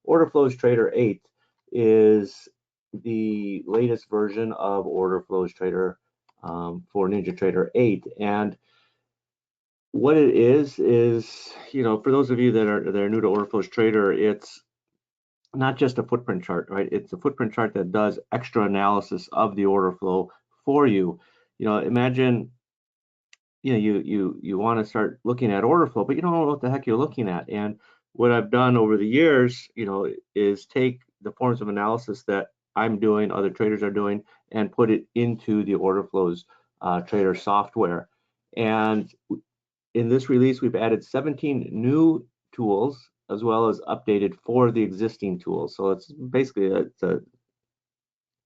Orderflows Trader 8 is the latest version of Orderflows Trader for NinjaTrader 8. And what it is, for those of you that are new to Orderflows Trader, it's not just a footprint chart, right? It's a footprint chart that does extra analysis of the order flow for you. Imagine, you want to start looking at order flow, but you don't know what the heck you're looking at. And what I've done over the years, is take the forms of analysis that I'm doing, other traders are doing, and put it into the Orderflows Trader software. And in this release, we've added 17 new tools as well as updated for the existing tools. So it's basically a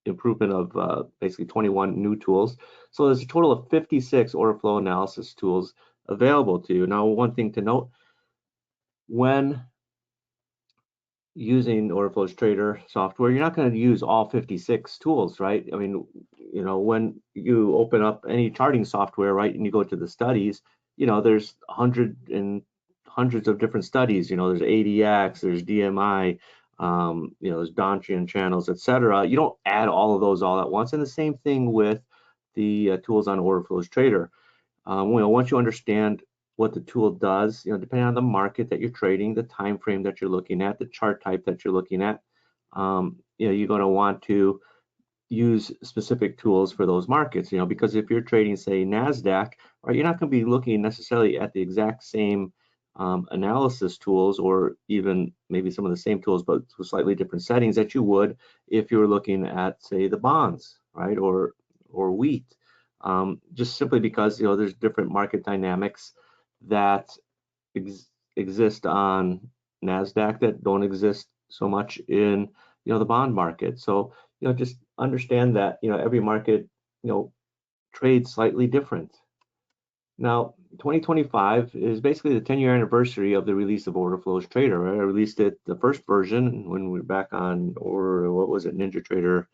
improvement of basically 21 new tools. So there's a total of 56 order flow analysis tools available to you. Now, one thing to note, when using Orderflows Trader software, you're not going to use all 56 tools, right? I mean, when you open up any charting software, right, and you go to the studies, there's hundreds of different studies. There's ADX, there's DMI, there's Donchian channels, etc. You don't add all of those all at once. And the same thing with the tools on Orderflows Trader. Once you understand what the tool does, depending on the market that you're trading, the time frame that you're looking at, the chart type that you're looking at, you're going to want to use specific tools for those markets, because if you're trading, say, NASDAQ, right, you're not going to be looking necessarily at the exact same analysis tools, or even maybe some of the same tools, but with slightly different settings that you would if you were looking at, say, the bonds, right, or wheat, just simply because, there's different market dynamics that exist on NASDAQ that don't exist so much in, the bond market. So, just understand that, every market, trades slightly different. Now, 2025 is basically the 10-year anniversary of the release of Orderflows Trader. Right? I released it, the first version, when we were back on, or what was it, NinjaTrader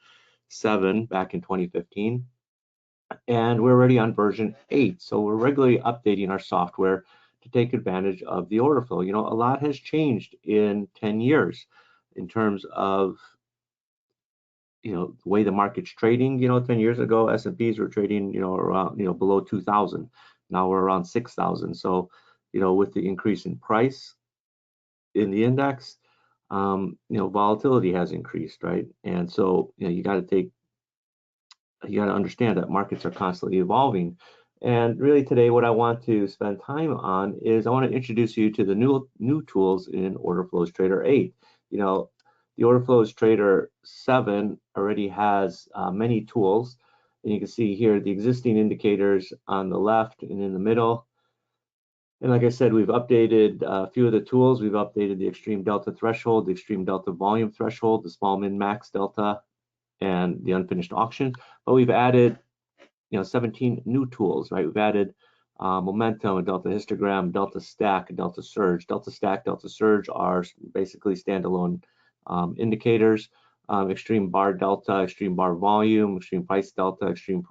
7 back in 2015. And we're already on version 8. So we're regularly updating our software to take advantage of the order flow. A lot has changed in 10 years in terms of, the way the market's trading. 10 years ago, S&Ps were trading, around, below 2,000. Now we're around 6,000. So, with the increase in price in the index, volatility has increased, right? And so, you got to understand that markets are constantly evolving. And really today, what I want to spend time on is I want to introduce you to the new tools in Orderflows Trader 8. The Orderflows Trader 7 already has many tools, and you can see here the existing indicators on the left and in the middle. And like I said, we've updated a few of the tools. We've updated the extreme delta threshold, the extreme delta volume threshold, the small min max delta, and the unfinished auction. But we've added 17 new tools, right? We've added momentum, a delta histogram, delta stack, a delta surge. Delta stack, delta surge are basically standalone indicators. Extreme bar delta, extreme bar volume, extreme price delta, extreme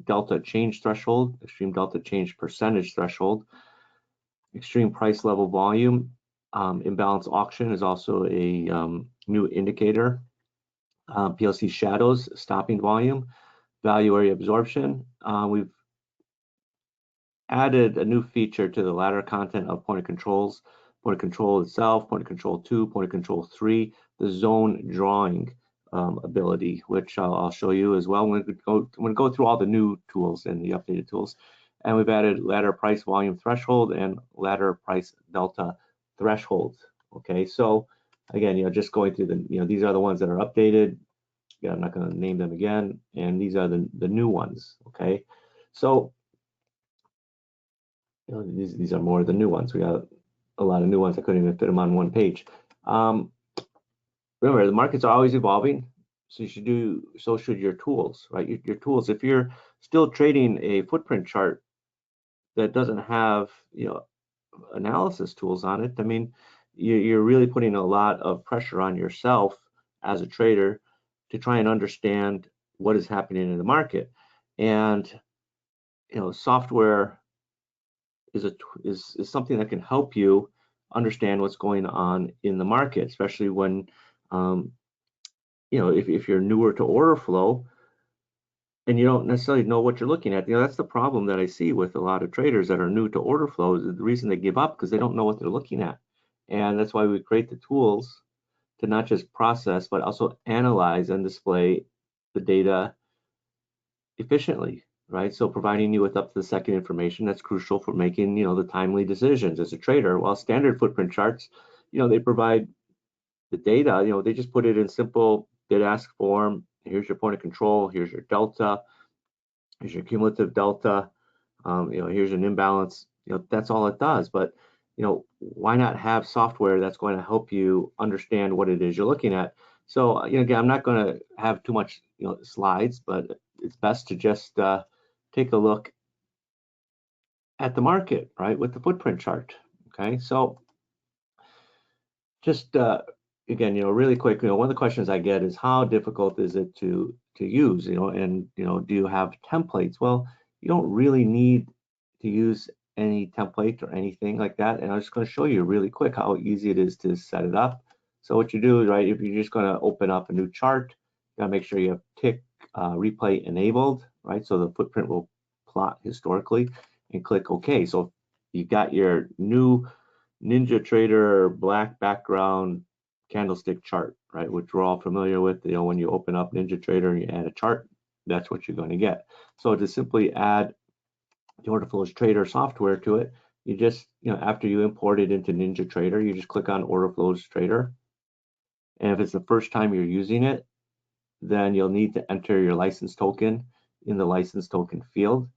delta change threshold, extreme delta change percentage threshold, extreme price level volume. Imbalance auction is also a new indicator. PLC shadows, stopping volume, value area absorption. We've added a new feature to the ladder content of point of controls, point of control itself, point of control 2, point of control 3, the zone drawing ability, which I'll show you as well. I'm going to go through all the new tools and the updated tools. And we've added ladder price volume threshold and ladder price delta threshold. Okay, so again, just going through the, these are the ones that are updated. Yeah, I'm not going to name them again, and these are the new ones. Okay, so these are more of the new ones. We got a lot of new ones. I couldn't even fit them on one page. Remember, the markets are always evolving, so so should your tools, right? Your tools. If you're still trading a footprint chart that doesn't have analysis tools on it, I mean, you're really putting a lot of pressure on yourself as a trader to try and understand what is happening in the market. And software is something that can help you understand what's going on in the market, especially when, you know, if you're newer to order flow and you don't necessarily know what you're looking at. You know, that's the problem that I see with a lot of traders that are new to order flows. The reason they give up because they don't know what they're looking at. And that's why we create the tools to not just process, but also analyze and display the data efficiently, right? So providing you with up to the second information that's crucial for making, you know, the timely decisions as a trader. While standard footprint charts, you know, they provide the data, you know, they just put it in simple bid-ask form. Here's your point of control. Here's your delta. Here's your cumulative delta. You know, here's an imbalance. You know, that's all it does. But, you know, why not have software that's going to help you understand what it is you're looking at? So, you know, again, I'm not going to have too much, you know, slides, but it's best to just take a look at the market, right, with the footprint chart. Okay, so just again, you know, really quick, you know, one of the questions I get is how difficult is it to use, you know, and, you know, do you have templates? Well, you don't really need to use any template or anything like that. And I'm just going to show you really quick how easy it is to set it up. So what you do is, right, if you're just going to open up a new chart, you got to make sure you have tick replay enabled, right? So the footprint will plot historically, and click OK. So you got your new NinjaTrader black background candlestick chart, right, which we're all familiar with. You know, when you open up NinjaTrader and you add a chart, that's what you're going to get. So to simply add the Orderflows Trader software to it, you just, you know, after you import it into NinjaTrader, you just click on Orderflows Trader. And if it's the first time you're using it, then you'll need to enter your license token in the license token field.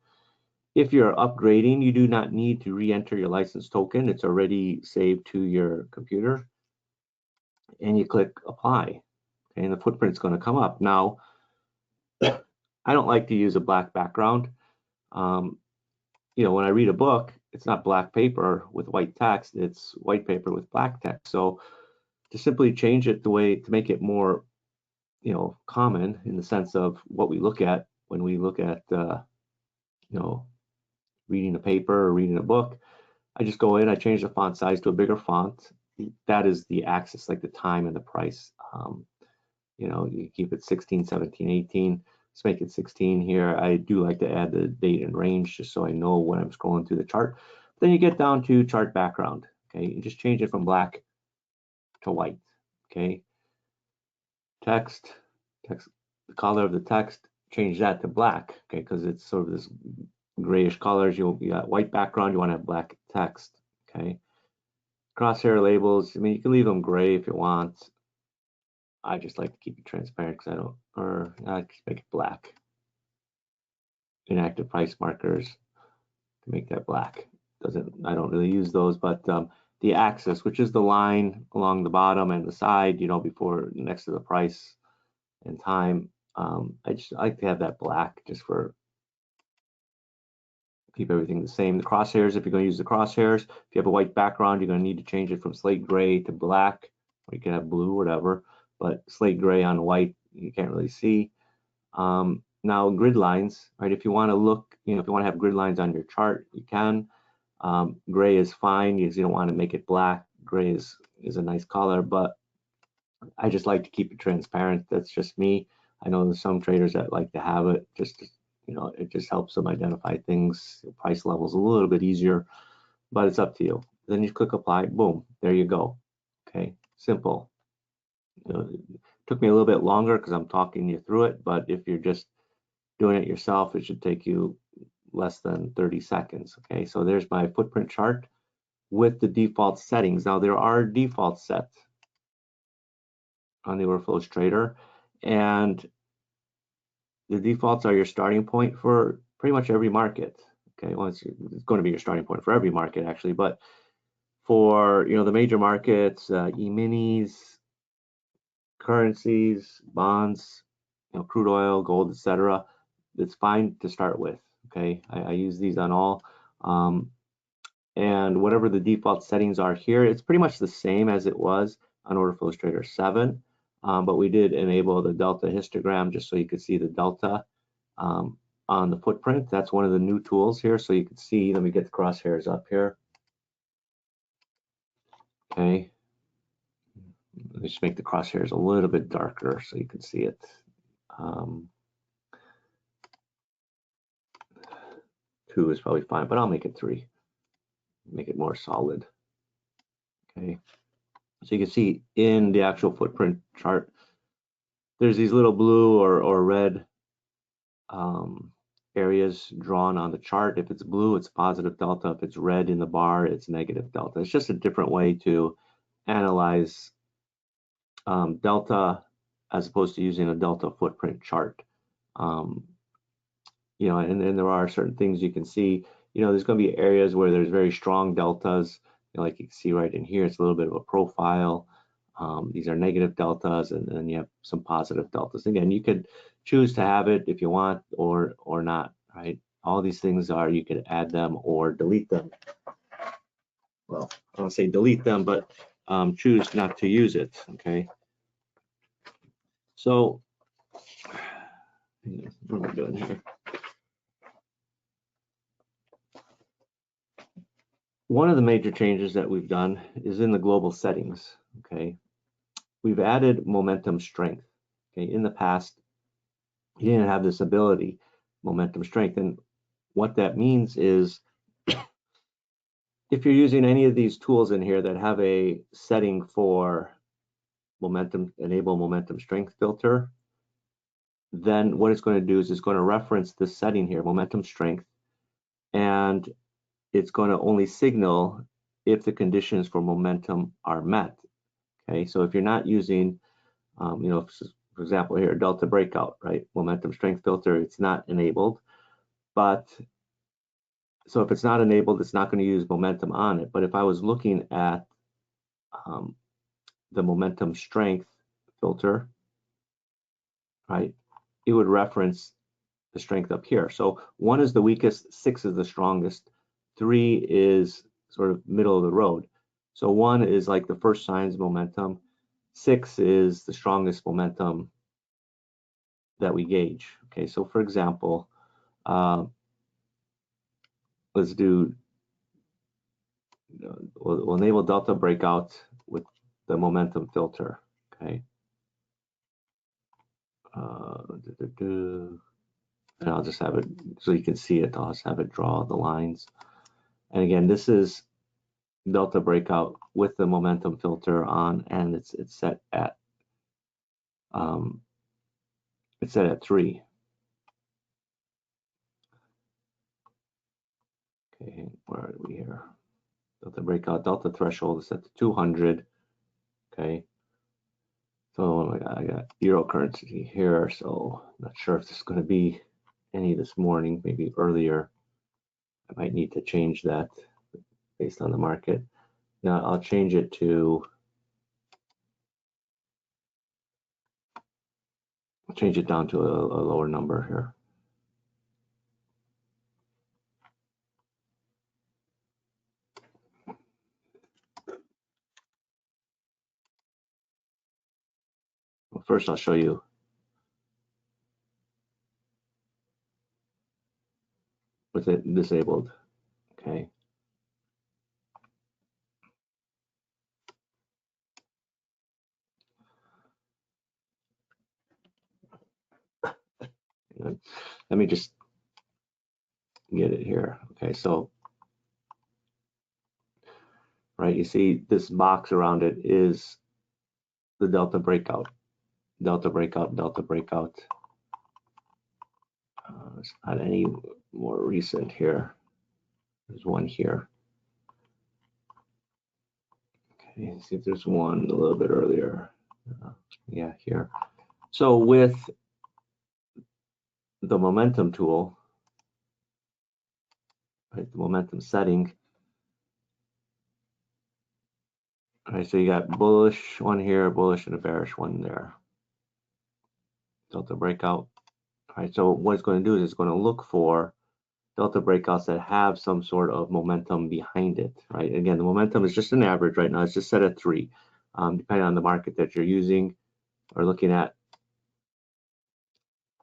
If you're upgrading, you do not need to re-enter your license token. It's already saved to your computer. And you click apply, and the footprint's going to come up. Now, I don't like to use a black background. You know, when I read a book, it's not black paper with white text, it's white paper with black text. So to simply change it the way to make it more, you know, common in the sense of what we look at when we look at, you know, reading a paper or reading a book, I just go in, I change the font size to a bigger font. That is the axis, like the time and the price. You know, you keep it 16, 17, 18. Let's make it 16 here. I do like to add the date and range just so I know when I'm scrolling through the chart. Then you get down to chart background. Okay, you just change it from black to white. Okay, text, the color of the text, change that to black. Okay, because it's sort of this grayish colors. You got white background, you want to have black text. Okay, crosshair labels, I mean, you can leave them gray if you want. I just like to keep it transparent because I don't, or I just make it black. Inactive price markers to make that black. I don't really use those, but the axis, which is the line along the bottom and the side, you know, before next to the price and time, I just like to have that black just for keep everything the same. The crosshairs, if you're going to use the crosshairs, if you have a white background, you're going to need to change it from slate gray to black, or you can have blue, whatever, but slate gray on white, you can't really see. Now grid lines, right? If you want to look, you know, if you want to have grid lines on your chart, you can. Gray is fine because you don't want to make it black. Gray is a nice color, but I just like to keep it transparent. That's just me. I know there's some traders that like to have it just, you know, it just helps them identify things, price levels a little bit easier, but it's up to you. Then you click apply, boom, there you go. Okay, simple. You know, it took me a little bit longer because I'm talking you through it, but if you're just doing it yourself, it should take you less than 30 seconds. Okay, so there's my footprint chart with the default settings. Now there are defaults set on the Orderflows Trader, and the defaults are your starting point for pretty much every market. Okay, well, it's going to be your starting point for every market actually, but for, you know, the major markets, E-minis, currencies, bonds, you know, crude oil, gold, etc., it's fine to start with. Okay, I use these on all, and whatever the default settings are here, it's pretty much the same as it was on Orderflows Trader 7, but we did enable the delta histogram just so you could see the delta on the footprint. That's one of the new tools here, so you can see. Let me get the crosshairs up here. Okay. Let me just make the crosshairs a little bit darker so you can see it. 2 is probably fine, but I'll make it 3. Make it more solid. Okay. So you can see in the actual footprint chart, there's these little blue or red areas drawn on the chart. If it's blue, it's positive delta. If it's red in the bar, it's negative delta. It's just a different way to analyze delta as opposed to using a delta footprint chart. You know, and then there are certain things you can see. You know, there's going to be areas where there's very strong deltas. You know, like you can see right in here, it's a little bit of a profile. These are negative deltas, and then you have some positive deltas. Again, you could choose to have it if you want or not, right? All these things are, you could add them or delete them. Well, I don't say delete them, but choose not to use it, okay? So, what am I doing here? One of the major changes that we've done is in the global settings, okay? We've added momentum strength, okay? In the past, you didn't have this ability, momentum strength, and what that means is if you're using any of these tools in here that have a setting for momentum, enable momentum strength filter, then what it's going to do is it's going to reference this setting here, momentum strength, and it's going to only signal if the conditions for momentum are met. Okay, so if you're not using, you know, for example here, delta breakout, right? Momentum strength filter, it's not enabled, but so if it's not enabled, it's not going to use momentum on it. But if I was looking at the momentum strength filter, right, it would reference the strength up here. So 1 is the weakest, 6 is the strongest, 3 is sort of middle of the road. So 1 is like the first signs momentum, 6 is the strongest momentum that we gauge. Okay, so for example, let's do, we'll enable delta breakout with the momentum filter. Okay. And I'll just have it so you can see it. I'll just have it draw the lines. And again, this is delta breakout with the momentum filter on, and it's set at 3. Okay, where are we here? Delta breakout, delta threshold is set to 200. Okay. So I got euro currency here, so I'm not sure if this is going to be any this morning, maybe earlier. I might need to change that based on the market. Now I'll change it to, change it down to a lower number here. Well, first I'll show you with it disabled. Okay. Let me just get it here. Okay, so right, you see this box around it is the delta breakout, delta breakout, delta breakout. It's not any more recent here. There's one here. Okay, see if there's one a little bit earlier. Yeah, here. So with the momentum tool, right, the momentum setting, all right, so you got bullish one here, bullish and a bearish one there. Delta breakout. All right, so what it's going to do is it's going to look for delta breakouts that have some sort of momentum behind it, right? Again, the momentum is just an average right now. It's just set at 3. Depending on the market that you're using or looking at,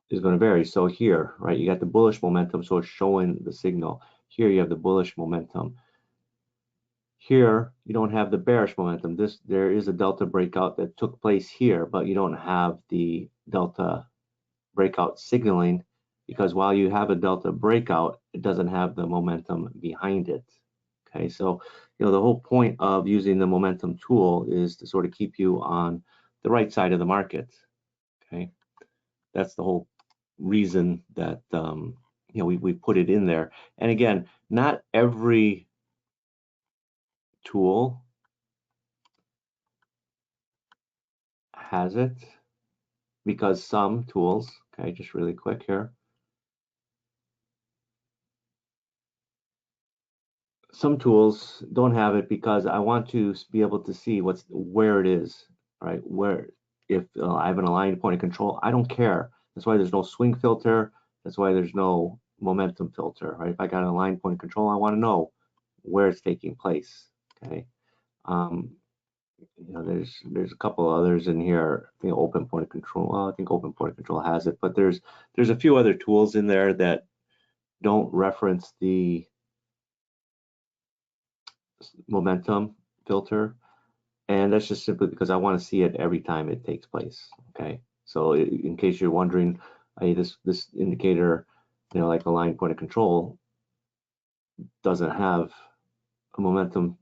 is going to vary. So here, right, you got the bullish momentum, so it's showing the signal. Here you have the bullish momentum. Here, you don't have the bearish momentum. There is a delta breakout that took place here, but you don't have the delta breakout signaling, because while you have a delta breakout, it doesn't have the momentum behind it. Okay, so the whole point of using the momentum tool is to sort of keep you on the right side of the market. Okay, that's the whole reason that we put it in there. And again, not every tool has it, because some tools, okay, just really quick here, some tools don't have it because I want to be able to see where it is, right? Where, if I have an aligned point of control, I don't care. That's why there's no swing filter. That's why there's no momentum filter, right? If I got an aligned point of control, I want to know where it's taking place. Okay. There's a couple others in here. I think open point of control. Well, I think open point of control has it, but there's a few other tools in there that don't reference the momentum filter, and that's just simply because I want to see it every time it takes place. Okay, so in case you're wondering, this indicator, like a line point of control, doesn't have a momentum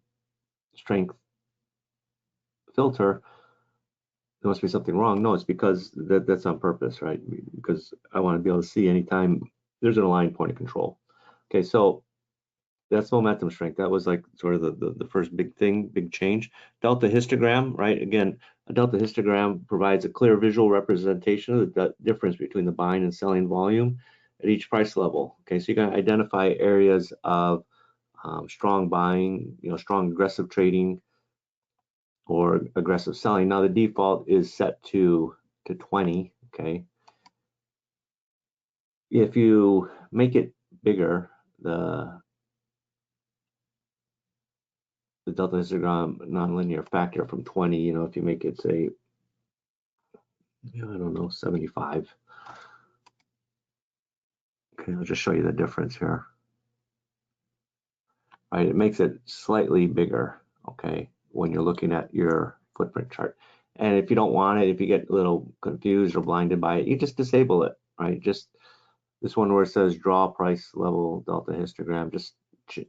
strength filter, there must be something wrong. No, it's because that's on purpose, right? Because I want to be able to see anytime there's an aligned point of control. Okay, so that's momentum strength. That was like sort of the first big change. Delta histogram, right? Again, a delta histogram provides a clear visual representation of the difference between the buying and selling volume at each price level. Okay, so you can identify areas of strong buying, strong aggressive trading, or aggressive selling. Now the default is set to 20. Okay, if you make it bigger, the delta histogram nonlinear factor from 20, if you make it, say, I don't know, 75. Okay, I'll just show you the difference here. All right, it makes it slightly bigger, okay, when you're looking at your footprint chart. And if you don't want it, if you get a little confused or blinded by it, you just disable it, right? Just this one where it says draw price level delta histogram, just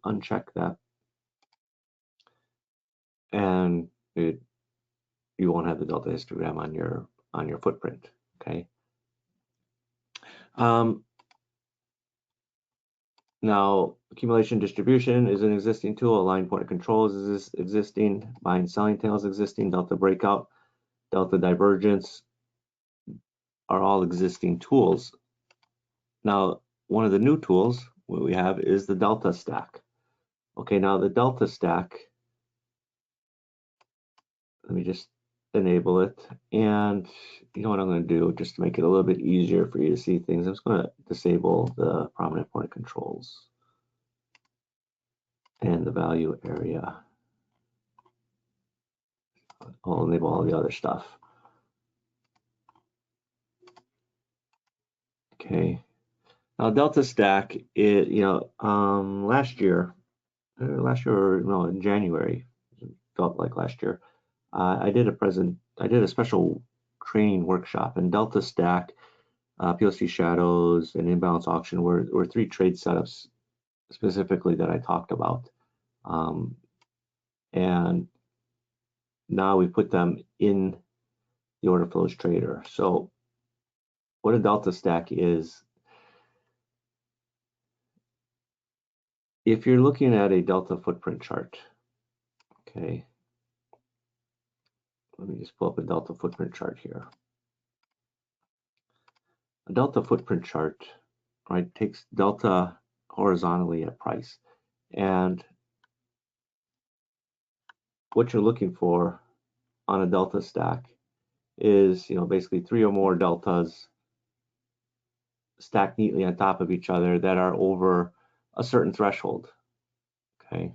uncheck that, and you won't have the delta histogram on your footprint. Okay. Now, accumulation distribution is an existing tool. Aligned point of control is existing. Buying selling tails existing. Delta breakout, delta divergence are all existing tools. Now, one of the new tools what we have is the delta stack. Okay, now the delta stack, let me just enable it. And you know what I'm going to do, just to make it a little bit easier for you to see things, I'm just going to disable the prominent point of controls and the value area. I'll enable all the other stuff. Okay. Now Delta Stack, last year, no, in January, felt like last year, I did a special training workshop, and Delta Stack, PLC shadows, and imbalance auction were three trade setups specifically that I talked about. And now we put them in the Orderflows Trader. So what a Delta Stack is, if you're looking at a Delta footprint chart, okay, let me just pull up a Delta footprint chart here. A Delta footprint chart, right, takes Delta horizontally at price. And what you're looking for on a Delta stack is, basically three or more Deltas stacked neatly on top of each other that are over a certain threshold, okay?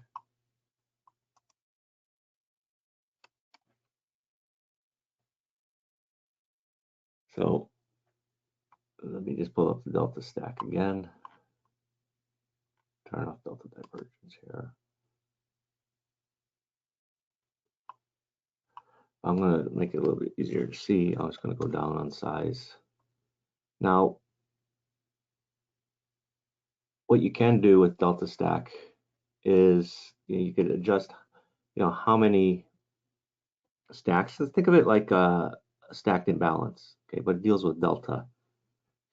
So let me just pull up the Delta stack again. Turn off Delta divergence here. I'm going to make it a little bit easier to see. I'm just going to go down on size. Now, what you can do with delta stack is you could adjust, how many stacks. So think of it like a stacked imbalance, okay, but it deals with delta.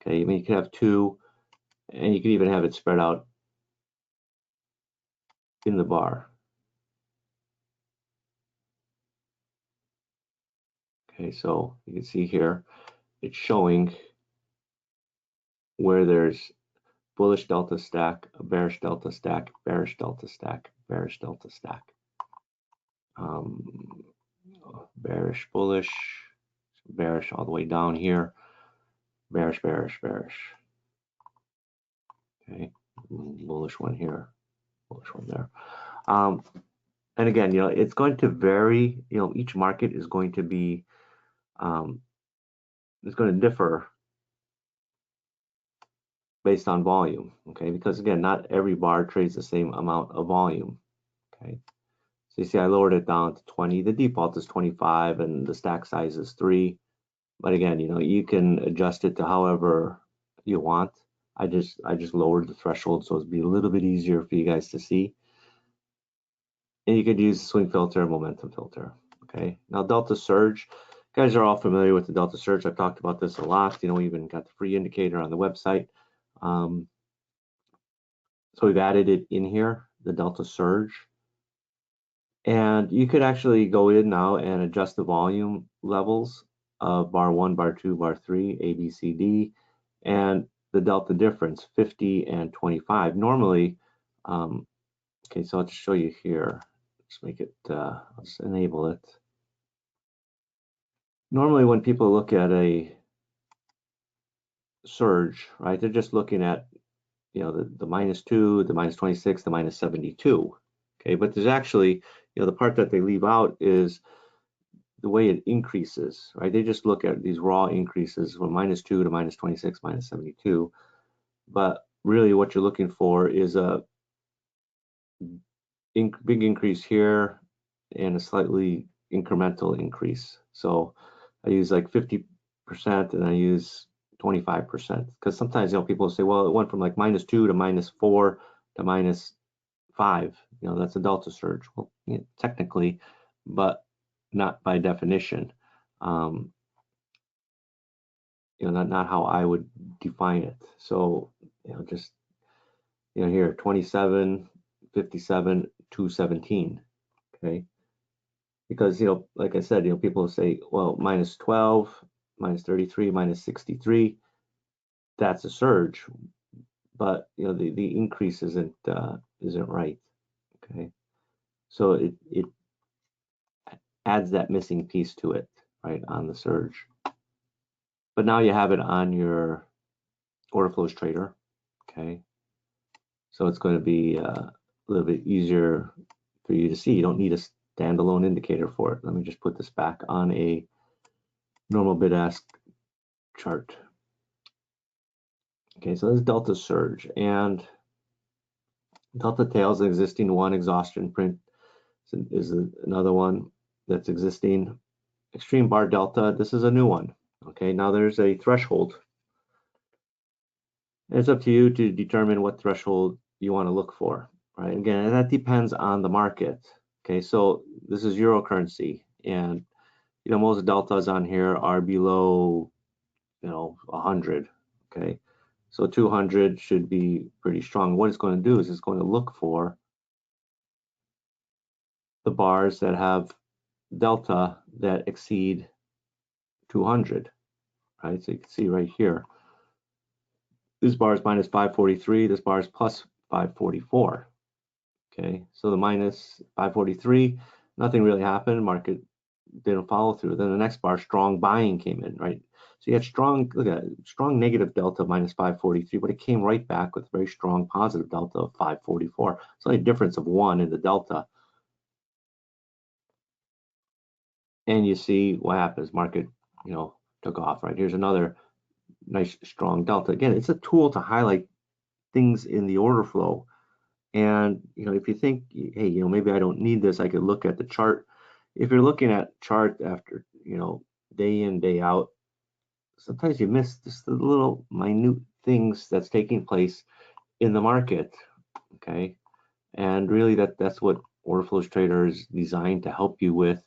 Okay, I mean, you could have two, and you could even have it spread out in the bar. Okay, so you can see here, it's showing where there's bullish delta stack, a bearish delta stack, bearish delta stack, bearish delta stack. Bearish, bullish, bearish all the way down here, bearish, bearish, bearish. Okay, bullish one here, bullish one there. And again, it's going to vary. Each market is going to be, it's going to differ based on volume. Okay, because again, not every bar trades the same amount of volume. Okay, so you see, I lowered it down to 20. The default is 25, and the stack size is 3. But again, you can adjust it to however you want. I just lowered the threshold so it'd be a little bit easier for you guys to see. And you could use swing filter and momentum filter. Okay, now delta surge. You guys are all familiar with the delta surge. I've talked about this a lot. We even got the free indicator on the website. So we've added it in here, the delta surge. And you could actually go in now and adjust the volume levels of bar 1, bar 2, bar 3, A, B, C, D, and the delta difference, 50 and 25. Normally, okay, so I'll just show you here. Just make it, I'll just enable it. Normally when people look at a surge, right, they're just looking at, the -2, the -26, the -72. Okay, but there's actually, the part that they leave out is the way it increases, right? They just look at these raw increases from -2 to -26, -72. But really what you're looking for is a big increase here and a slightly incremental increase. So I use like 50% and I use 25%, because sometimes people say, well, it went from like -2 to -4 to -5. That's a delta surge. Well, technically, but not by definition. Not how I would define it. So just here 27, 57, 217. Okay, because like I said, people say, well, -12, -33, -63, that's a surge, but the increase isn't right. Okay, so it adds that missing piece to it, right, on the surge. But now you have it on your Orderflows Trader. Okay, so it's going to be a little bit easier for you to see. You don't need a standalone indicator for it. Let me just put this back on a normal bid-ask chart. Okay, so this is delta surge, and delta tails, existing one. Exhaustion print is another one that's existing. Extreme bar delta, this is a new one. Okay, now there's a threshold. It's up to you to determine what threshold you want to look for, right? Again, that depends on the market. Okay, so this is euro currency, and most deltas on here are below 100. Okay, so 200 should be pretty strong. What it's going to do is it's going to look for the bars that have delta that exceed 200, right? So you can see right here, this bar is -543, this bar is +544. Okay, so the -543, nothing really happened, market didn't follow through. Then the next bar, strong buying came in, right? So you had strong, look at it, strong negative delta -543, but it came right back with very strong positive delta of 544. It's only a difference of 1 in the delta. And you see what happens, market, took off, right? Here's another nice strong delta. Again, it's a tool to highlight things in the order flow. And if you think, hey, maybe I don't need this, I could look at the chart. if you're looking at chart after, day in, day out, sometimes you miss just the little minute things that's taking place in the market, okay? And really that's what Orderflows Trader is designed to help you with,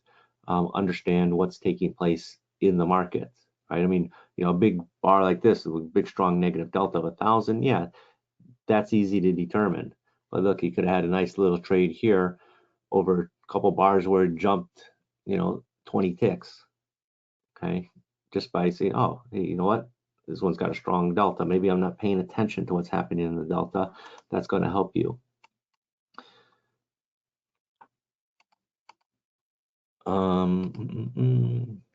understand what's taking place in the market, right? I mean, a big bar like this, with a big strong negative delta of 1,000, yeah, that's easy to determine. But look, you could have had a nice little trade here over a couple bars where it jumped, 20 ticks, okay? Just by saying, oh, hey, you know what? This one's got a strong delta. Maybe I'm not paying attention to what's happening in the delta. That's going to help you.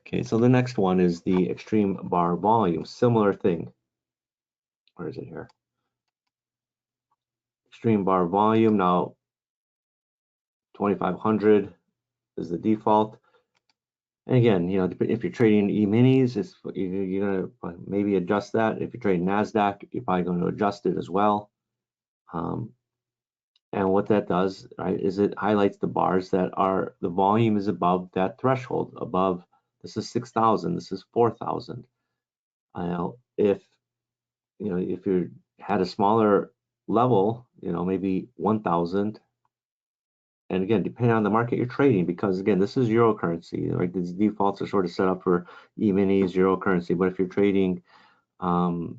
Okay, so the next one is the extreme bar volume. Similar thing. Where is it here? Extreme bar volume. Now, 2,500 is the default. And again, if you're trading E-minis, you're gonna maybe adjust that. If you're trading NASDAQ, you're probably going to adjust it as well. And what that does, right, is it highlights the bars that are, the volume is above that threshold, above, this is 6,000, this is 4,000. If you had a smaller level, maybe 1,000, and again, depending on the market you're trading, because again, this is euro currency, right? These defaults are sort of set up for E-minis, euro currency, but if you're trading, some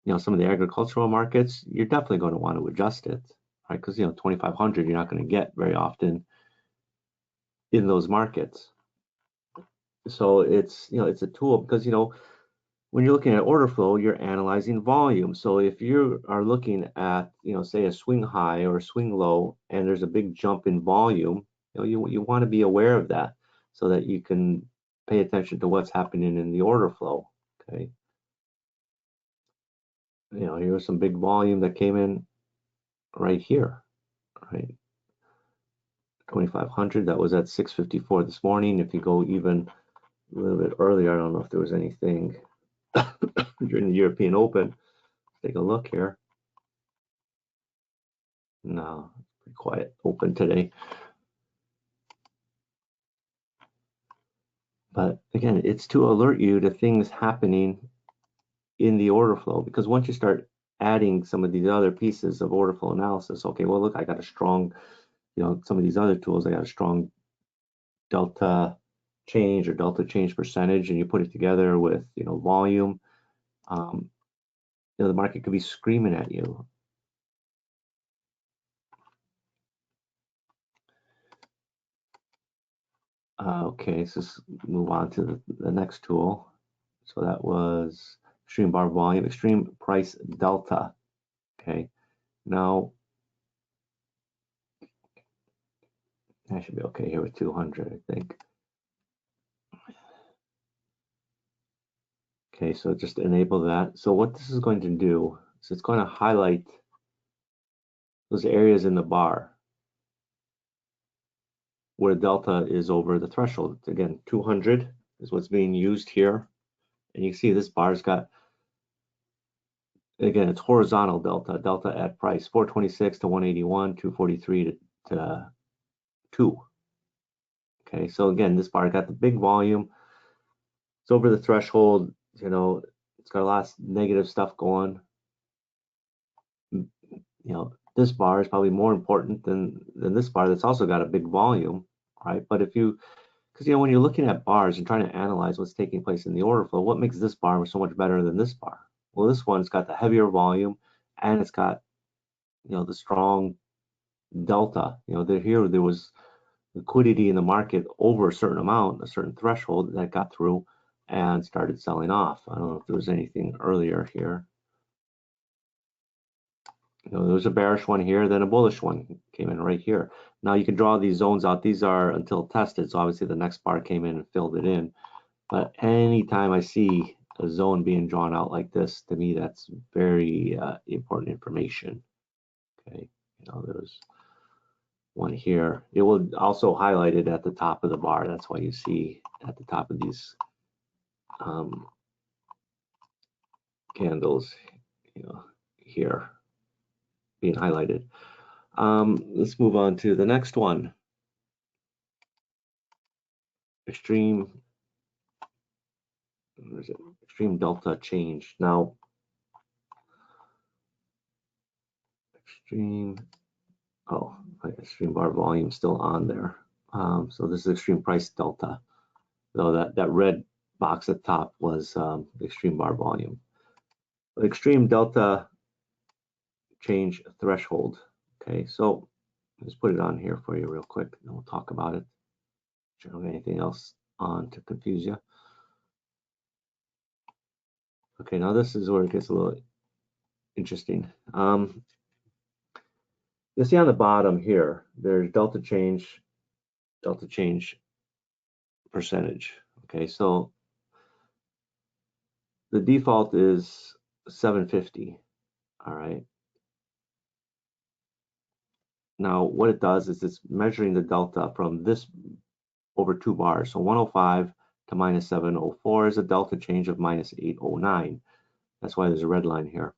of the agricultural markets, you're definitely going to want to adjust it, right? Because 2,500, you're not going to get very often in those markets. So it's it's a tool, because when you're looking at order flow, you're analyzing volume. So if you are looking at, say a swing high or a swing low, and there's a big jump in volume, you want to be aware of that so that you can pay attention to what's happening in the order flow. Okay. Here's some big volume that came in right here, right? 2,500, that was at 654 this morning. If you go even a little bit earlier, I don't know if there was anything during the European Open. Take a look here. No, pretty quiet open today. But again, it's to alert you to things happening in the order flow, because once you start adding some of these other pieces of order flow analysis, okay, well, look, I got a strong, some of these other tools, I got a strong delta change or delta change percentage, and you put it together with, volume, the market could be screaming at you. Okay, so let's move on to the next tool. So that was extreme bar volume, extreme price delta. Okay, now I should be okay here with 200, I think. Okay, so just enable that. So what this is going to do is it's going to highlight those areas in the bar where delta is over the threshold. Again, 200 is what's being used here. And you can see this bar's got, again, it's horizontal delta at price, 426 to 181, 243 to 2. Okay, so again, this bar got the big volume. It's over the threshold, it's got a lot of negative stuff going. This bar is probably more important than this bar that's also got a big volume, right? But because when you're looking at bars and trying to analyze what's taking place in the order flow, what makes this bar so much better than this bar? Well, this one's got the heavier volume, and it's got, the strong delta. Here there was liquidity in the market over a certain amount, a certain threshold that got through and started selling off. I don't know if there was anything earlier here. There was a bearish one here, then a bullish one came in right here. Now you can draw these zones out. These are until tested, so obviously the next bar came in and filled it in. But anytime I see a zone being drawn out like this, to me that's very important information. Okay, there's one here. It will also highlight it at the top of the bar. That's why you see at the top of these candles, here being highlighted. Let's move on to the next one. extreme, what is it? Extreme delta change. Now, extreme bar volume still on there. So this is extreme price delta. So that red box at the top was extreme bar volume. Extreme delta change threshold. Okay, so let's put it on here for you real quick, and we'll talk about it. I don't have anything else on to confuse you. Okay, now this is where it gets a little interesting. You'll see on the bottom here, there's delta change percentage. Okay, so the default is 750. All right. Now what it does is it's measuring the delta from this over 2 bars. So 105 to minus 704 is a delta change of minus 809. That's why there's a red line here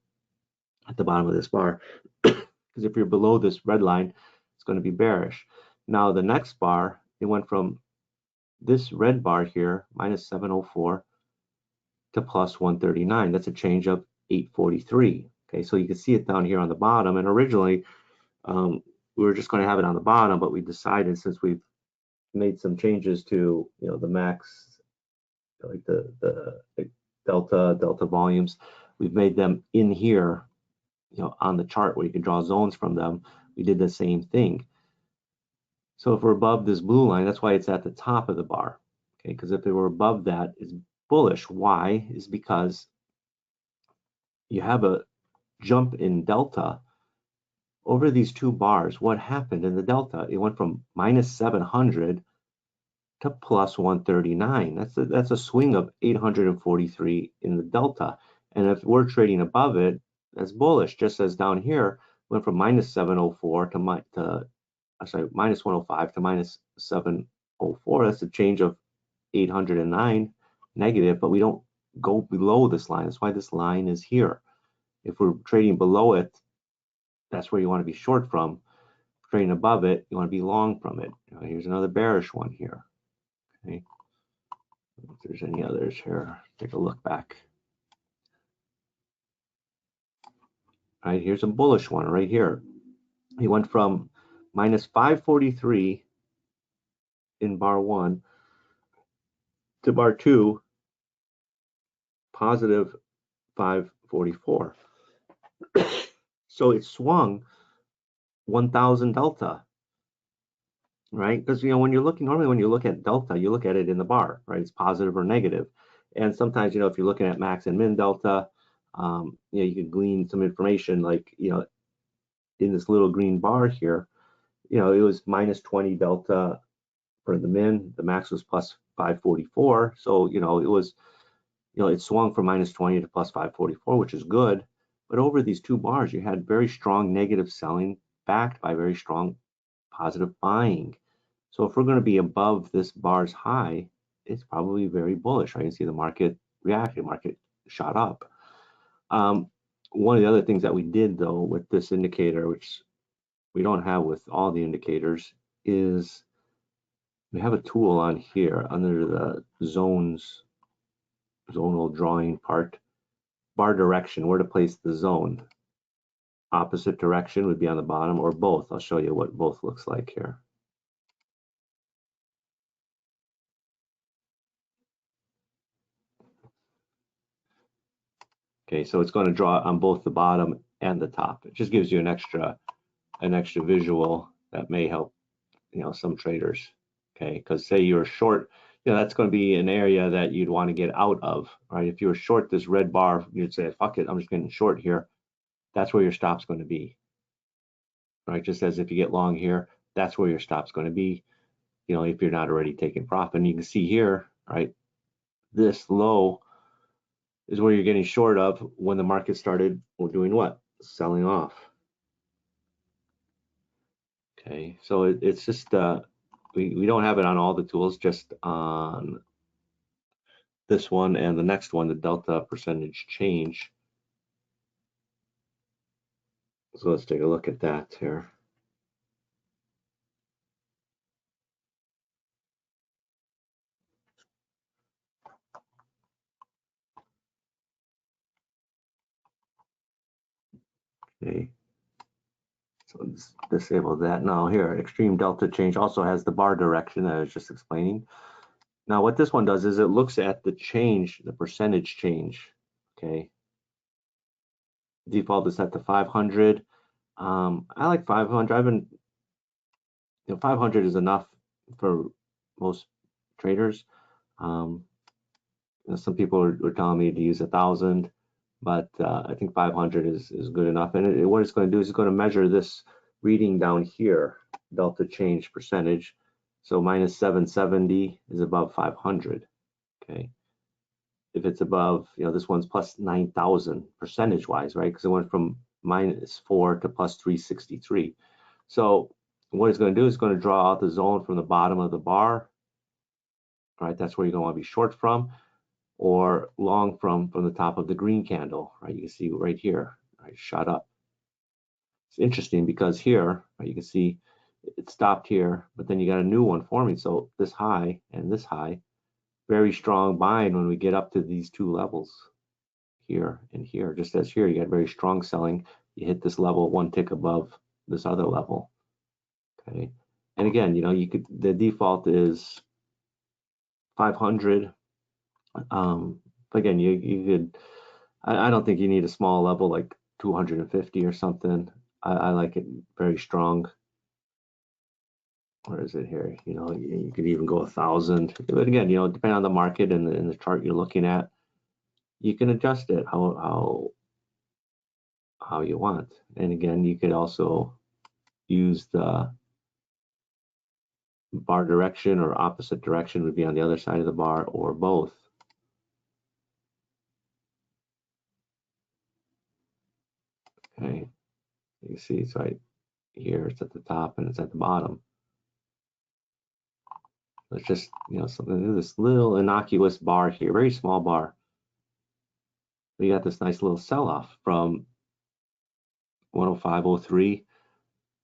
at the bottom of this bar. Because if you're below this red line, it's going to be bearish. Now the next bar, it went from this red bar here, minus 704, to plus 139. That's a change of 843. Okay, so you can see it down here on the bottom. And originally, we were just going to have it on the bottom, but we decided, since we've made some changes to, the max, like the delta volumes, we've made them in here, on the chart where you can draw zones from them. We did the same thing. So if we're above this blue line, that's why it's at the top of the bar. Okay, because if it were above that, it's bullish. Why? Is because you have a jump in delta over these 2 bars. What happened in the delta? It went from minus 700 to plus 139. That's a swing of 843 in the delta. And if we're trading above it, that's bullish. Just as down here went from minus 704 to minus 105 to minus 704. That's a change of 809 negative, but we don't go below this line. That's why this line is here. If we're trading below it, that's where you want to be short from. Trading above it, you want to be long from it. Here's another bearish one here. Okay. If there's any others here, take a look back. All right, here's a bullish one right here. He went from minus 543 in bar 1 to bar 2, positive 544. So it swung 1,000 delta, right? Because when you're looking, normally when you look at delta, you look at it in the bar, right? It's positive or negative. And sometimes, if you're looking at max and min delta, you can glean some information, like, in this little green bar here, it was minus 20 delta for the min. The max was plus 544. So, it was, it swung from minus 20 to plus 544, which is good. But over these 2 bars, you had very strong negative selling backed by very strong positive buying. So if we're going to be above this bar's high, it's probably very bullish, right? You can see the market react, the market shot up. One of the other things that we did, though, with this indicator, which we don't have with all the indicators, is we have a tool on here under the zonal drawing part, bar direction, where to place the zone. Opposite direction would be on the bottom, or both. I'll show you what both looks like here. Okay, so it's going to draw on both the bottom and the top. It just gives you an extra visual that may help, some traders. Okay, because say you're short, that's going to be an area that you'd want to get out of, right? If you were short this red bar, you'd say, fuck it, I'm just getting short here. That's where your stop's going to be, right? Just as if you get long here, that's where your stop's going to be, if you're not already taking profit. And you can see here, right, this low is where you're getting short of when the market started doing what? Selling off. Okay, so it's just we don't have it on all the tools, just on this one and the next one, the delta percentage change. So let's take a look at that here. Okay. So let's disable that. Now here, extreme delta change also has the bar direction that I was just explaining. Now what this one does is it looks at the change, the percentage change. Okay. Default is set to 500. I like 500. I've been, 500 is enough for most traders. Some people are telling me to use 1,000, but I think 500 is good enough. And what it's going to do is it's going to measure this reading down here, delta change percentage. So minus 770 is above 500. Okay. If it's above, this one's plus 9,000 percentage wise, right? Because it went from -4 to plus 363. So what it's going to do is going to draw out the zone from the bottom of the bar. All right, that's where you're going to want to be short from, or long from the top of the green candle, right? You can see right here, right, shot up. It's interesting because here, right, you can see it stopped here, but then you got a new one forming. So this high and this high, very strong buying when we get up to these two levels here and here. Just as here, you got very strong selling. You hit this level one tick above this other level. Okay, and again, the default is 500. Again, you could. I don't think you need a small level like 250 or something. I like it very strong. Where is it here? You could even go 1,000. But again, depending on the market and the chart you're looking at, you can adjust it how you want. And again, you could also use the bar direction, or opposite direction would be on the other side of the bar, or both. Okay, you see it's right here, it's at the top and it's at the bottom. It's just, something, this little innocuous bar here, very small bar. We got this nice little sell-off from 105.03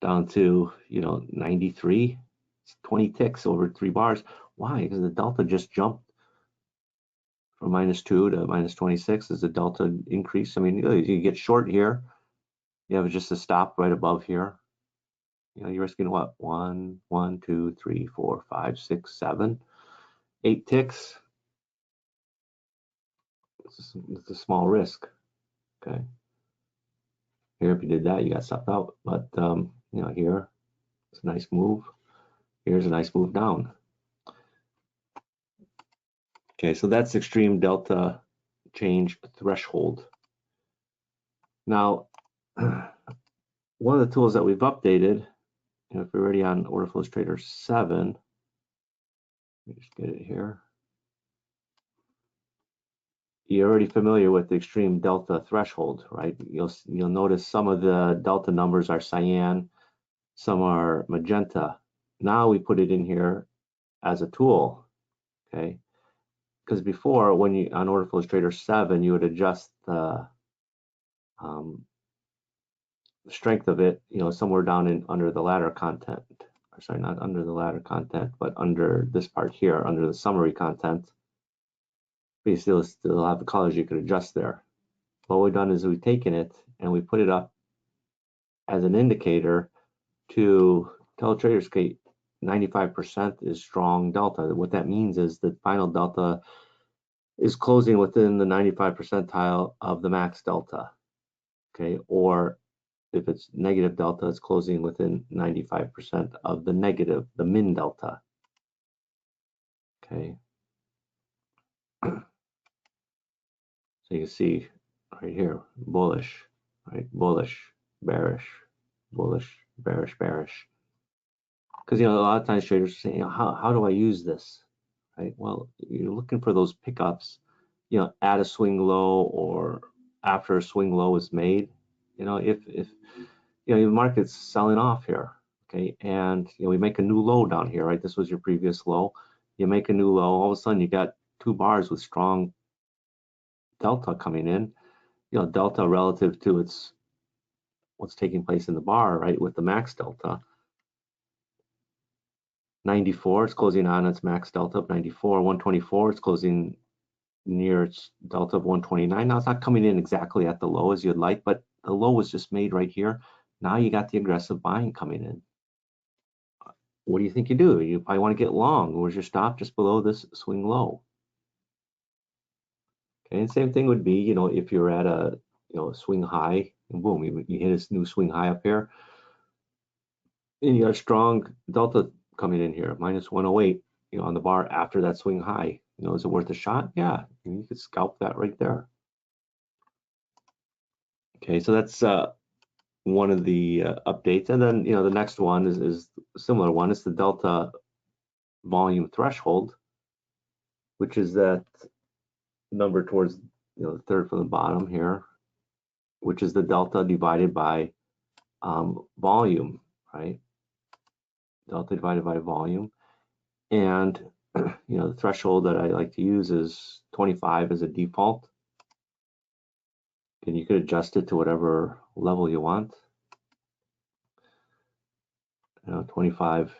down to 93. It's 20 ticks over 3 bars. Why? Because the delta just jumped from -2 to -26 as the delta increase. I mean, you get short here, you have just a stop right above here. You're risking what? 1, 2, 3, 4, 5, 6, 7, 8 ticks. It's a small risk. Okay. Here, if you did that, you got stopped out. But here, it's a nice move. Here's a nice move down. Okay, so that's extreme delta change threshold. Now, one of the tools that we've updated, if we're already on Orderflows Trader 7, let me just get it here. You're already familiar with the extreme delta threshold, right? You'll notice some of the delta numbers are cyan, some are magenta. Now we put it in here as a tool, okay? Because before, when you on Orderflows Trader 7, you would adjust the strength of it, somewhere down under the ladder content. Or sorry, not under the ladder content, but under this part here, under the summary content. But you still have the colors you could adjust there. What we've done is we've taken it and we put it up as an indicator to tell traders, okay, 95% is strong delta. What that means is the final delta is closing within the 95 percentile of the max delta. Okay, or if it's negative delta, it's closing within 95% of the negative, the min delta. Okay. So you see right here, bullish, right? Bullish, bearish, bullish, bearish, bearish. Because a lot of times traders are saying, how do I use this? Right? Well, you're looking for those pickups, at a swing low or after a swing low is made. If the market's selling off here, okay, and we make a new low down here, right? This was your previous low. You make a new low, all of a sudden you got 2 bars with strong delta coming in, delta relative to what's taking place in the bar, right, with the max delta. 94, it's closing on its max delta of 94. 124, it's closing near its delta of 129. Now it's not coming in exactly at the low as you'd like, but a low was just made right here. Now you got the aggressive buying coming in. What do you think you do? You probably want to get long. Where's your stop? Just below this swing low. Okay, and same thing would be, you know, if you're at a, you know, swing high, and boom, you hit a new swing high up here, and you got a strong delta coming in here, minus 108, you know, on the bar after that swing high. You know, is it worth a shot? Yeah, you could scalp that right there. Okay, so that's one of the updates, and then, you know, the next one is a similar one. It's the delta volume threshold, which is that number towards, you know, the third from the bottom here, which is the delta divided by volume, right? Delta divided by volume. And, you know, the threshold that I like to use is 25 as a default. And you could adjust it to whatever level you want. You know, 25,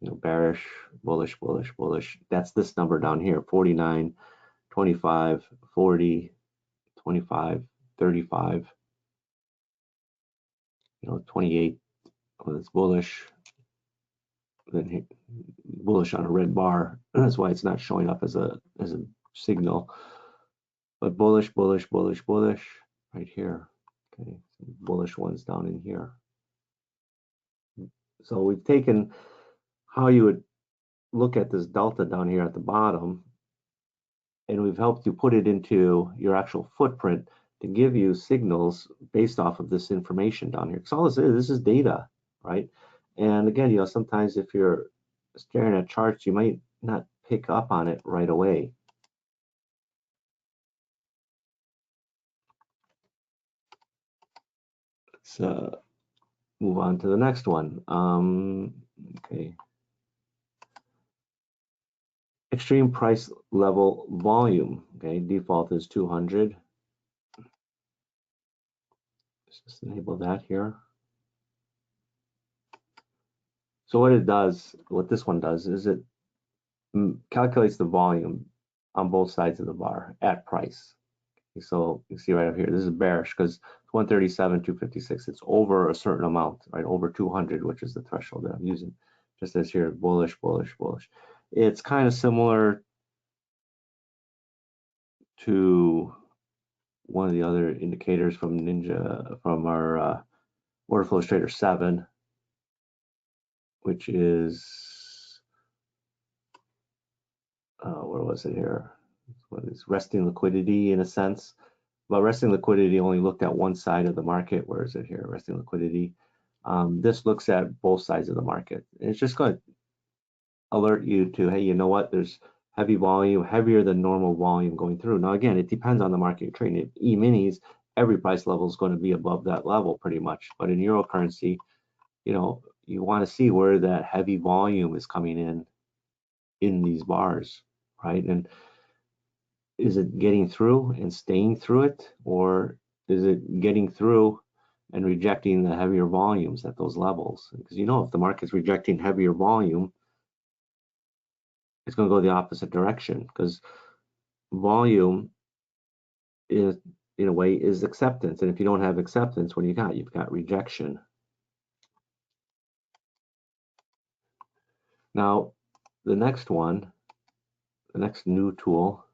you know, bearish, bullish, bullish, bullish. That's this number down here, 49, 25, 40, 25, 35, you know, 28, well, it's bullish. Then bullish on a red bar. That's why it's not showing up as a signal. But bullish, bullish, bullish, bullish, right here. Okay, bullish ones down in here. So we've taken how you would look at this delta down here at the bottom, and we've helped you put it into your actual footprint to give you signals based off of this information down here. Because all this is data, right? And again, you know, sometimes if you're staring at charts, you might not pick up on it right away. Let's move on to the next one. Okay. Extreme price level volume. Okay, default is 200. Let's just enable that here. So what it does, what this one does, is it calculates the volume on both sides of the bar at price. Okay, so you see right up here, this is bearish because 137, 256. It's over a certain amount, right? Over 200, which is the threshold that I'm using. Just as here, bullish, bullish, bullish. It's kind of similar to one of the other indicators from Ninja, from our Orderflows Trader 7, which is, where was it here? What is resting liquidity in a sense? But resting liquidity only looked at one side of the market. Where is it here? Resting liquidity. This looks at both sides of the market. And it's just going to alert you to, hey, you know what? There's heavy volume, heavier than normal volume going through. Now, again, it depends on the market you're trading. At E-minis, every price level is going to be above that level pretty much. But in Euro currency, you know, you want to see where that heavy volume is coming in these bars, right? And is it getting through and staying through it, or is it getting through and rejecting the heavier volumes at those levels? Because, you know, if the market's rejecting heavier volume, it's going to go the opposite direction, because volume is, in a way, is acceptance. And if you don't have acceptance, what do you got? You've got rejection. Now, the next one, the next new tool,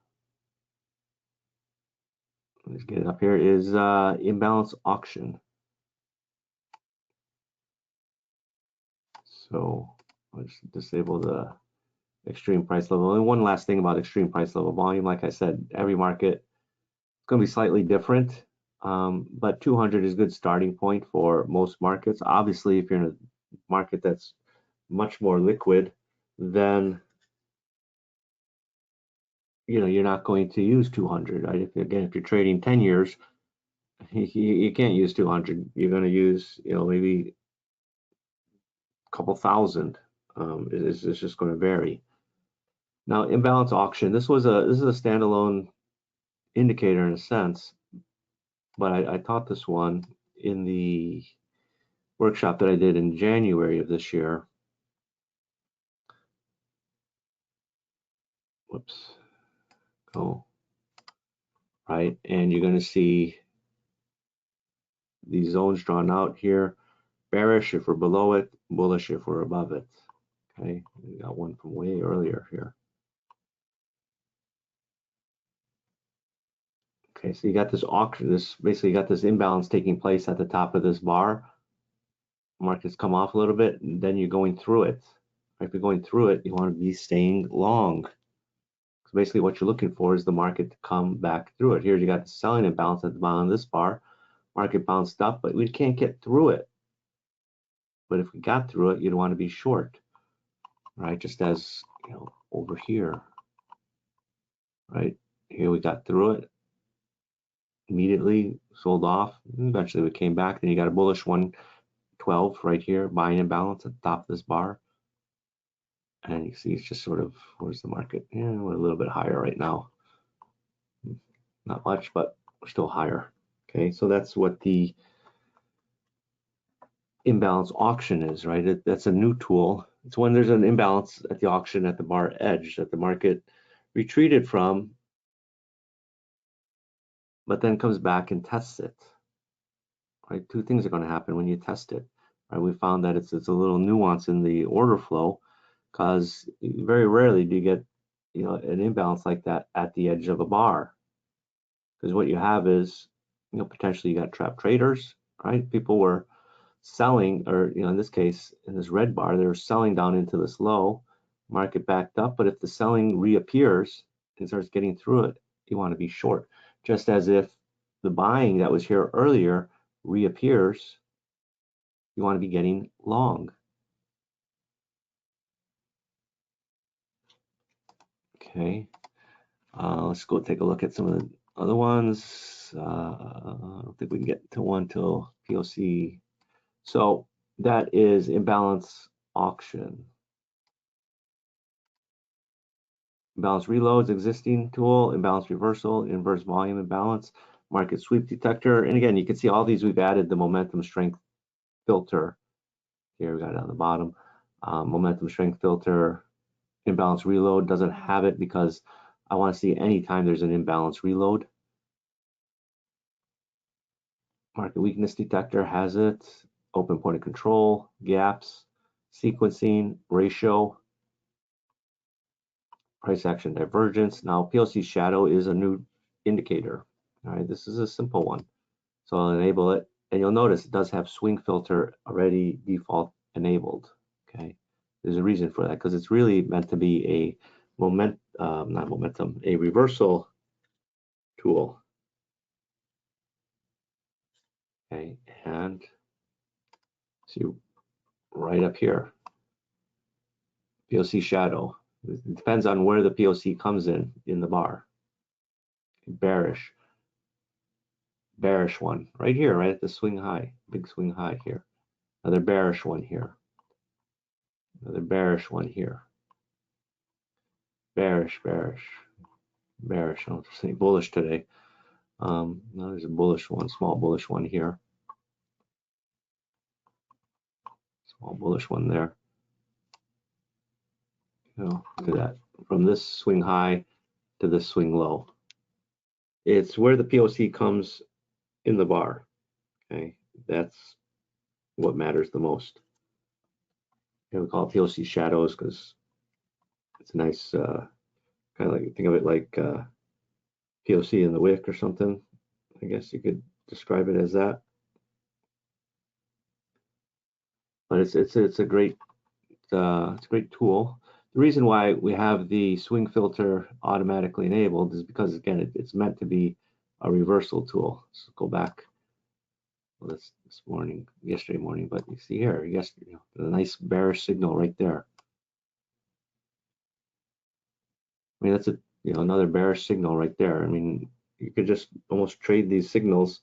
let's get it up here, is imbalance auction. So let's disable the extreme price level. And one last thing about extreme price level volume, like I said, every market is going to be slightly different, but 200 is a good starting point for most markets. Obviously, if you're in a market that's much more liquid, then you're not going to use 200, right? If you're trading 10 years, you can't use 200. You're going to use, maybe a couple thousand. It's just going to vary. Now, imbalance auction, this is a standalone indicator in a sense, but I taught this one in the workshop that I did in January of this year. Whoops. Go. Right, and you're going to see these zones drawn out here. Bearish if we're below it, bullish if we're above it. Okay, we got one from way earlier here. Okay, so you got this auction, this basically got this imbalance taking place at the top of this bar. Markets come off a little bit, and then you're going through it. If you're going through it, you want to be staying long. So basically what you're looking for is the market to come back through it. Here you got the selling imbalance at the bottom of this bar. Market bounced up, but we can't get through it. But if we got through it, you'd want to be short, right? Just as, you know, over here, right? Here we got through it, immediately sold off. Eventually we came back. Then you got a bullish 112 right here, buying imbalance at the top of this bar. And you see it's just sort of, where's the market? Yeah, we're a little bit higher right now. Not much, but we're still higher. Okay, so that's what the imbalance auction is, right? That's a new tool. It's when there's an imbalance at the auction at the bar edge that the market retreated from, but then comes back and tests it. Right? Two things are going to happen when you test it. Right? We found that it's a little nuance in the order flow, because very rarely do you get, you know, an imbalance like that at the edge of a bar. Because what you have is, you know, potentially you got trap traders, right? People were selling, or, you know, in this case, in this red bar, they were selling down into this low, market backed up. But if the selling reappears and starts getting through it, you want to be short. Just as if the buying that was here earlier reappears, you want to be getting long. Okay, let's go take a look at some of the other ones. I don't think we can get to one till POC. So that is imbalance auction. Imbalance reloads, existing tool, imbalance reversal, inverse volume imbalance, market sweep detector. And again, you can see all these, we've added the momentum strength filter. Here we got it on the bottom. Momentum strength filter, imbalance reload doesn't have it because I want to see anytime there's an imbalance reload. Market weakness detector has it. Open point of control, gaps, sequencing, ratio, price action divergence. Now PLC shadow is a new indicator. All right, this is a simple one. So I'll enable it, and you'll notice it does have swing filter already default enabled. Okay, there's a reason for that, because it's really meant to be a a reversal tool. Okay, and see right up here, POC shadow. It depends on where the POC comes in the bar. Bearish one right here, right at the swing high, big swing high here. Another bearish one here. Another bearish one here. Bearish. I don't say bullish today. Now there's a bullish one, small bullish one here. Small bullish one there. You know, look at that. From this swing high to this swing low. It's where the POC comes in the bar. Okay, that's what matters the most. We call it POC shadows because it's a nice kind of like, think of it like POC in the wick or something. I guess you could describe it as that. But it's a great tool. The reason why we have the swing filter automatically enabled is because, again, it's meant to be a reversal tool. So go back. Well, yesterday morning, but you see here, yesterday, the nice bearish signal right there. I mean, that's another bearish signal right there. I mean, you could just almost trade these signals,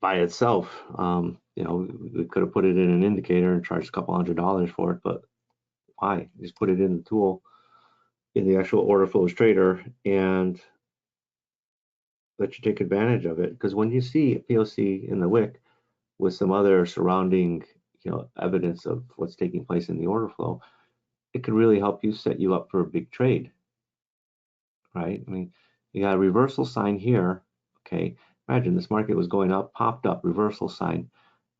by itself. We could have put it in an indicator and charged a couple $100 for it, but why? Just put it in the tool, in the actual Orderflows Trader, and let you take advantage of it. Because when you see a POC in the wick with some other surrounding, evidence of what's taking place in the order flow, it could really help you set you up for a big trade, right? I mean, you got a reversal sign here, okay? Imagine this market was going up, popped up, reversal sign.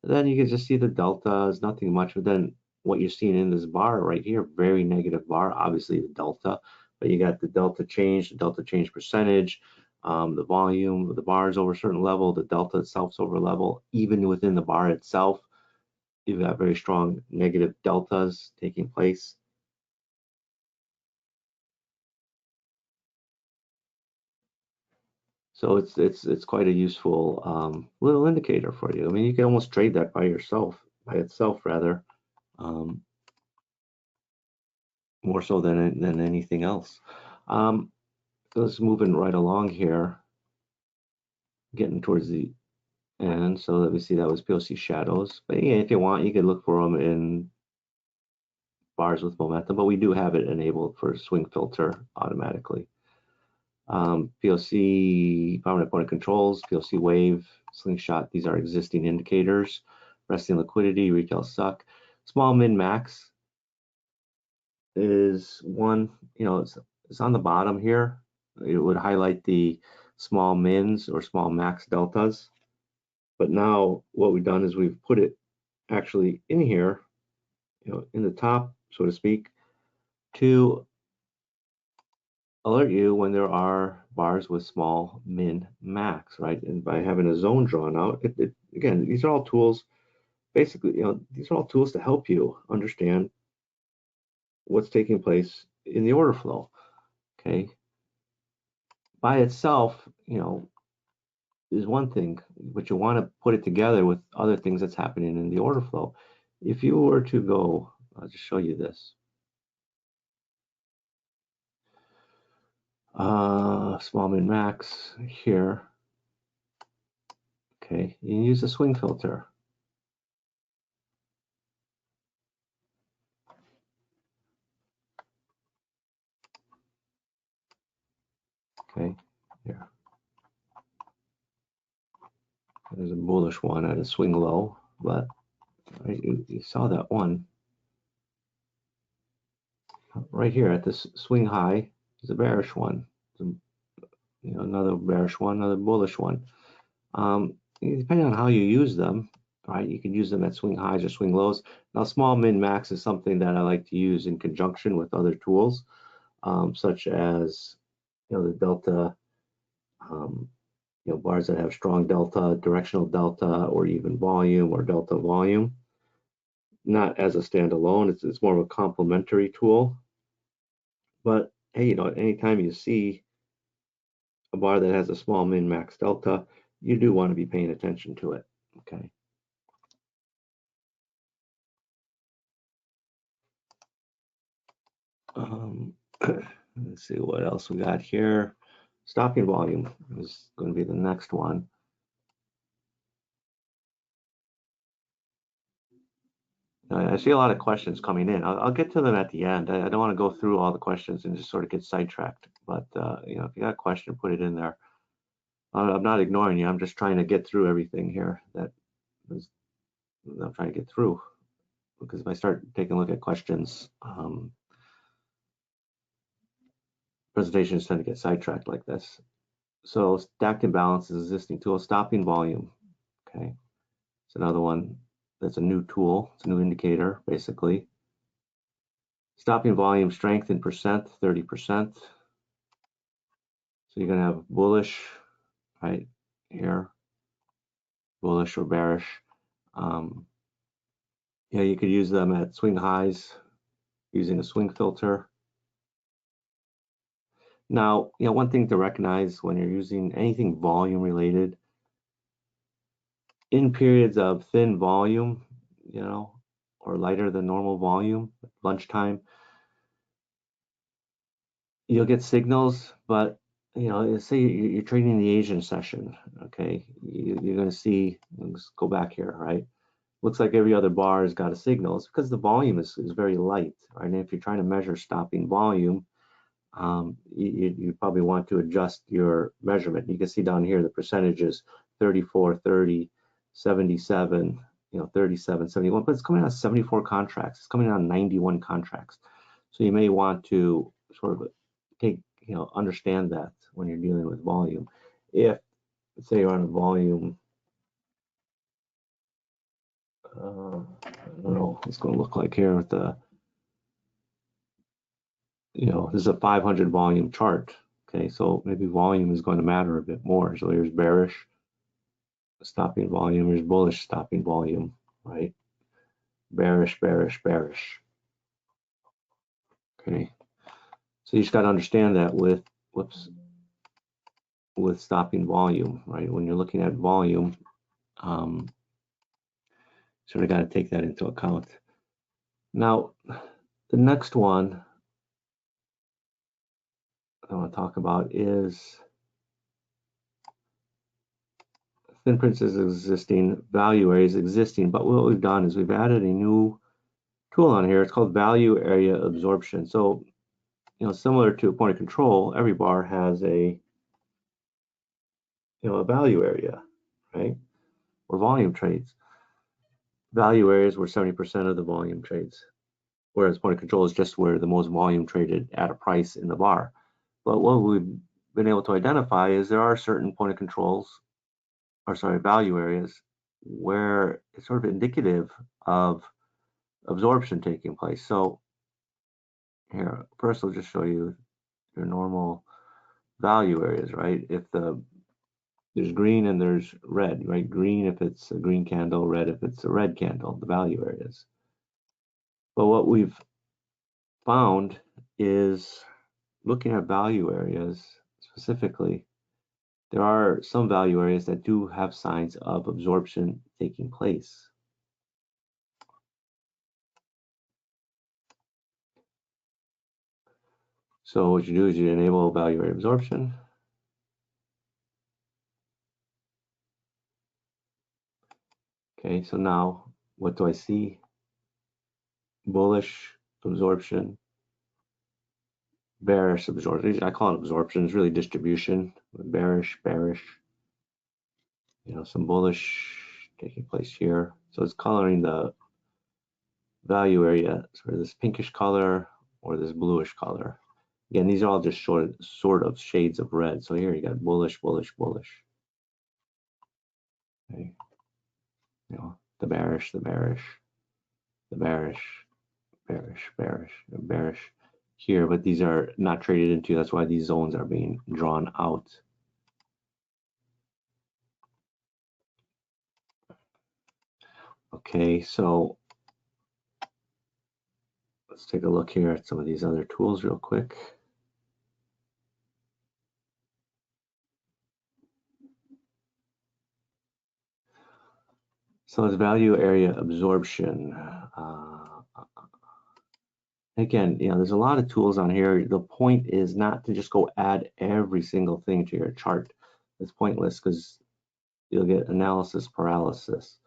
Then you can just see the delta is nothing much, but then what you're seeing in this bar right here, very negative bar, obviously the delta, but you got the delta change percentage, the volume, the bar is over a certain level, the delta itself's over a level, even within the bar itself, you've got very strong negative deltas taking place. So it's quite a useful little indicator for you. I mean, you can almost trade that by itself rather, more so than anything else. Let's moving right along here, getting towards the end. So let me see, that was POC shadows. But yeah, if you want, you could look for them in bars with momentum, but we do have it enabled for swing filter automatically. POC, permanent point of controls, POC wave, slingshot, these are existing indicators. Resting liquidity, retail suck. Small min max is one, it's on the bottom here. It would highlight the small mins or small max deltas. But now what we've done is we've put it actually in here, in the top, so to speak, to alert you when there are bars with small min max, right? And by having a zone drawn out, again, these are all tools. Basically, these are all tools to help you understand what's taking place in the order flow. Okay. By itself, is one thing, but you want to put it together with other things that's happening in the order flow. If you were to go, I'll just show you this. Small min max here. Okay, you can use the swing filter. Okay, here. There's a bullish one at a swing low, but right, you saw that one. Right here at this swing high is a bearish one. Another bearish one, another bullish one. Depending on how you use them, right? You can use them at swing highs or swing lows. Now, small min max is something that I like to use in conjunction with other tools, such as the delta, bars that have strong delta, directional delta, or even volume or delta volume. Not as a standalone, it's more of a complementary tool. But hey, anytime you see a bar that has a small min max delta, you do want to be paying attention to it. Okay. Let's see what else we got here. Stopping volume is going to be the next one. I see a lot of questions coming in. I'll get to them at the end. I don't want to go through all the questions and just sort of get sidetracked. But if you got a question, put it in there. I'm not ignoring you. I'm just trying to get through everything here that I'm trying to get through. Because if I start taking a look at questions, presentations tend to get sidetracked like this. So stacked imbalance is existing tool. Stopping volume. Okay, it's another one. That's a new tool. It's a new indicator, basically. Stopping volume strength in percent, 30%. So you're going to have bullish, right here, bullish or bearish. You could use them at swing highs using a swing filter. Now, one thing to recognize when you're using anything volume related, in periods of thin volume, or lighter than normal volume, lunchtime, you'll get signals, but say you're trading the Asian session, okay, you're going to see, let's go back here, right? Looks like every other bar has got a signal. It's because the volume is very light, right? And if you're trying to measure stopping volume, you probably want to adjust your measurement. You can see down here the percentages: 34, 30, 77, 37, 71, but it's coming out 74 contracts. It's coming out 91 contracts. So you may want to sort of understand that when you're dealing with volume. If let's say you're on a volume, I don't know what it's going to look like here with the, this is a 500 volume chart. Okay, so maybe volume is going to matter a bit more. So here's bearish stopping volume, here's bullish stopping volume, right? Bearish, bearish, bearish. Okay, so you just got to understand that with stopping volume, right? When you're looking at volume, sort of got to take that into account. Now, the next one I want to talk about is thin prints is existing, value area is existing, but what we've done is we've added a new tool on here. It's called value area absorption. So, similar to a point of control, every bar has a value area, right? Or volume trades. Value areas were 70% of the volume trades, whereas point of control is just where the most volume traded at a price in the bar. But what we've been able to identify is there are certain point of controls, value areas, where it's sort of indicative of absorption taking place. So here, first I'll just show you your normal value areas, right? If there's green and there's red, right? Green if it's a green candle, red if it's a red candle, the value areas. But what we've found is looking at value areas specifically, there are some value areas that do have signs of absorption taking place. So what you do is you enable value area absorption. Okay, so now what do I see? Bullish absorption, bearish absorption. I call it absorption. It's really distribution. Bearish, bearish. Some bullish taking place here. So it's coloring the value area, sort of this pinkish color or this bluish color. Again, these are all just sort of shades of red. So here you got bullish, bullish, bullish. Okay. The bearish, the bearish, the bearish, bearish, bearish, bearish here, but these are not traded into. That's why these zones are being drawn out. Okay, so let's take a look here at some of these other tools real quick. So it's value area absorption. Again, there's a lot of tools on here. The point is not to just go add every single thing to your chart. It's pointless because you'll get analysis paralysis.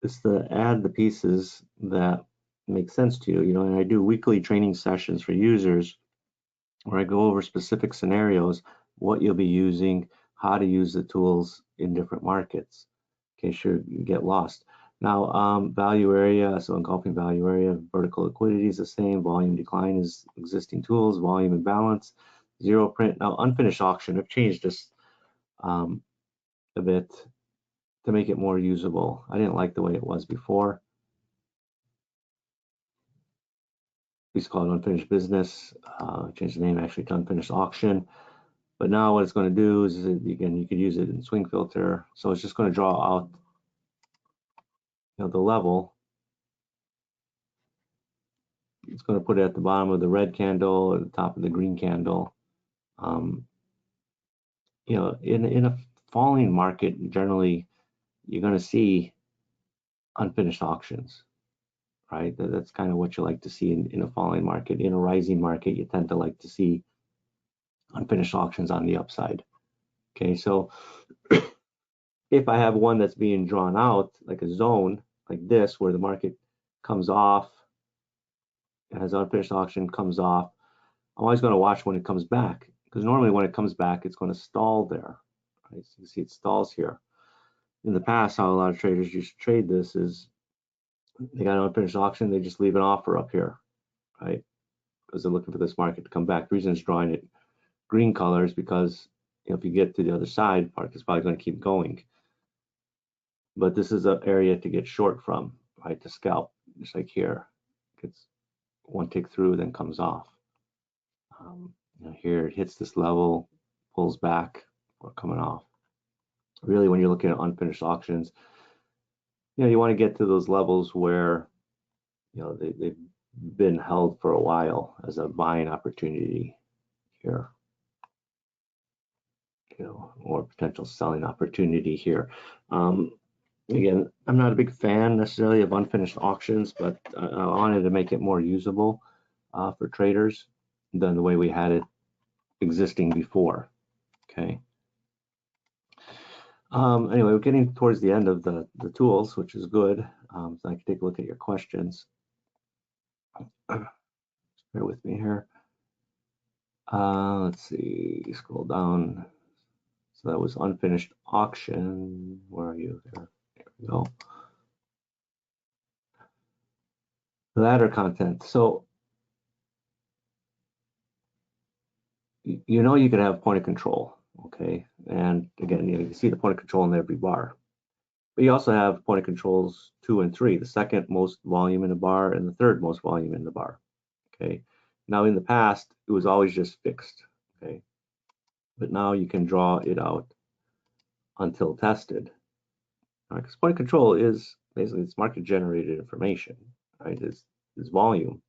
It's to add the pieces that make sense to you. And I do weekly training sessions for users where I go over specific scenarios, what you'll be using, how to use the tools in different markets, in case you get lost. Now, value area, so engulfing value area, vertical liquidity is the same, volume decline is existing tools, volume imbalance, zero print. Now, unfinished auction, I've changed this a bit to make it more usable. I didn't like the way it was before. We used to call it unfinished business, change the name actually to unfinished auction. But now what it's going to do is, again, you could use it in swing filter. So it's just going to draw out the level. It's going to put it at the bottom of the red candle, at the top of the green candle. In a falling market, generally, you're going to see unfinished auctions, right? That's kind of what you like to see in a falling market. In a rising market, you tend to like to see unfinished auctions on the upside. Okay, so if I have one that's being drawn out, like a zone like this, where the market comes off, it has unfinished auction, comes off, I'm always going to watch when it comes back, because normally when it comes back, it's going to stall there. Right? So you see it stalls here. In the past, how a lot of traders used to trade this is they got an unfinished auction, they just leave an offer up here, right? Because they're looking for this market to come back. The reason it's drawing it green color is because if you get to the other side, market is probably going to keep going. But this is an area to get short from, right? To scalp, just like here, gets one tick through, then comes off. Here it hits this level, pulls back, or coming off. Really, when you're looking at unfinished auctions, you want to get to those levels where they've been held for a while as a buying opportunity here, or potential selling opportunity here. Again, I'm not a big fan necessarily of unfinished auctions, but I wanted to make it more usable for traders than the way we had it existing before. Okay. Anyway, we're getting towards the end of the tools, which is good. So I can take a look at your questions. Bear with me here. Let's see, scroll down. So that was unfinished auction. Where are you? There we go. Ladder content. So you could have point of control, okay? And again, you can see the point of control in every bar. But you also have point of controls 2 and 3, the second most volume in the bar and the third most volume in the bar, okay? Now in the past, it was always just fixed, okay? But now you can draw it out until tested. Because point of control is basically it's market generated information, right? It's volume.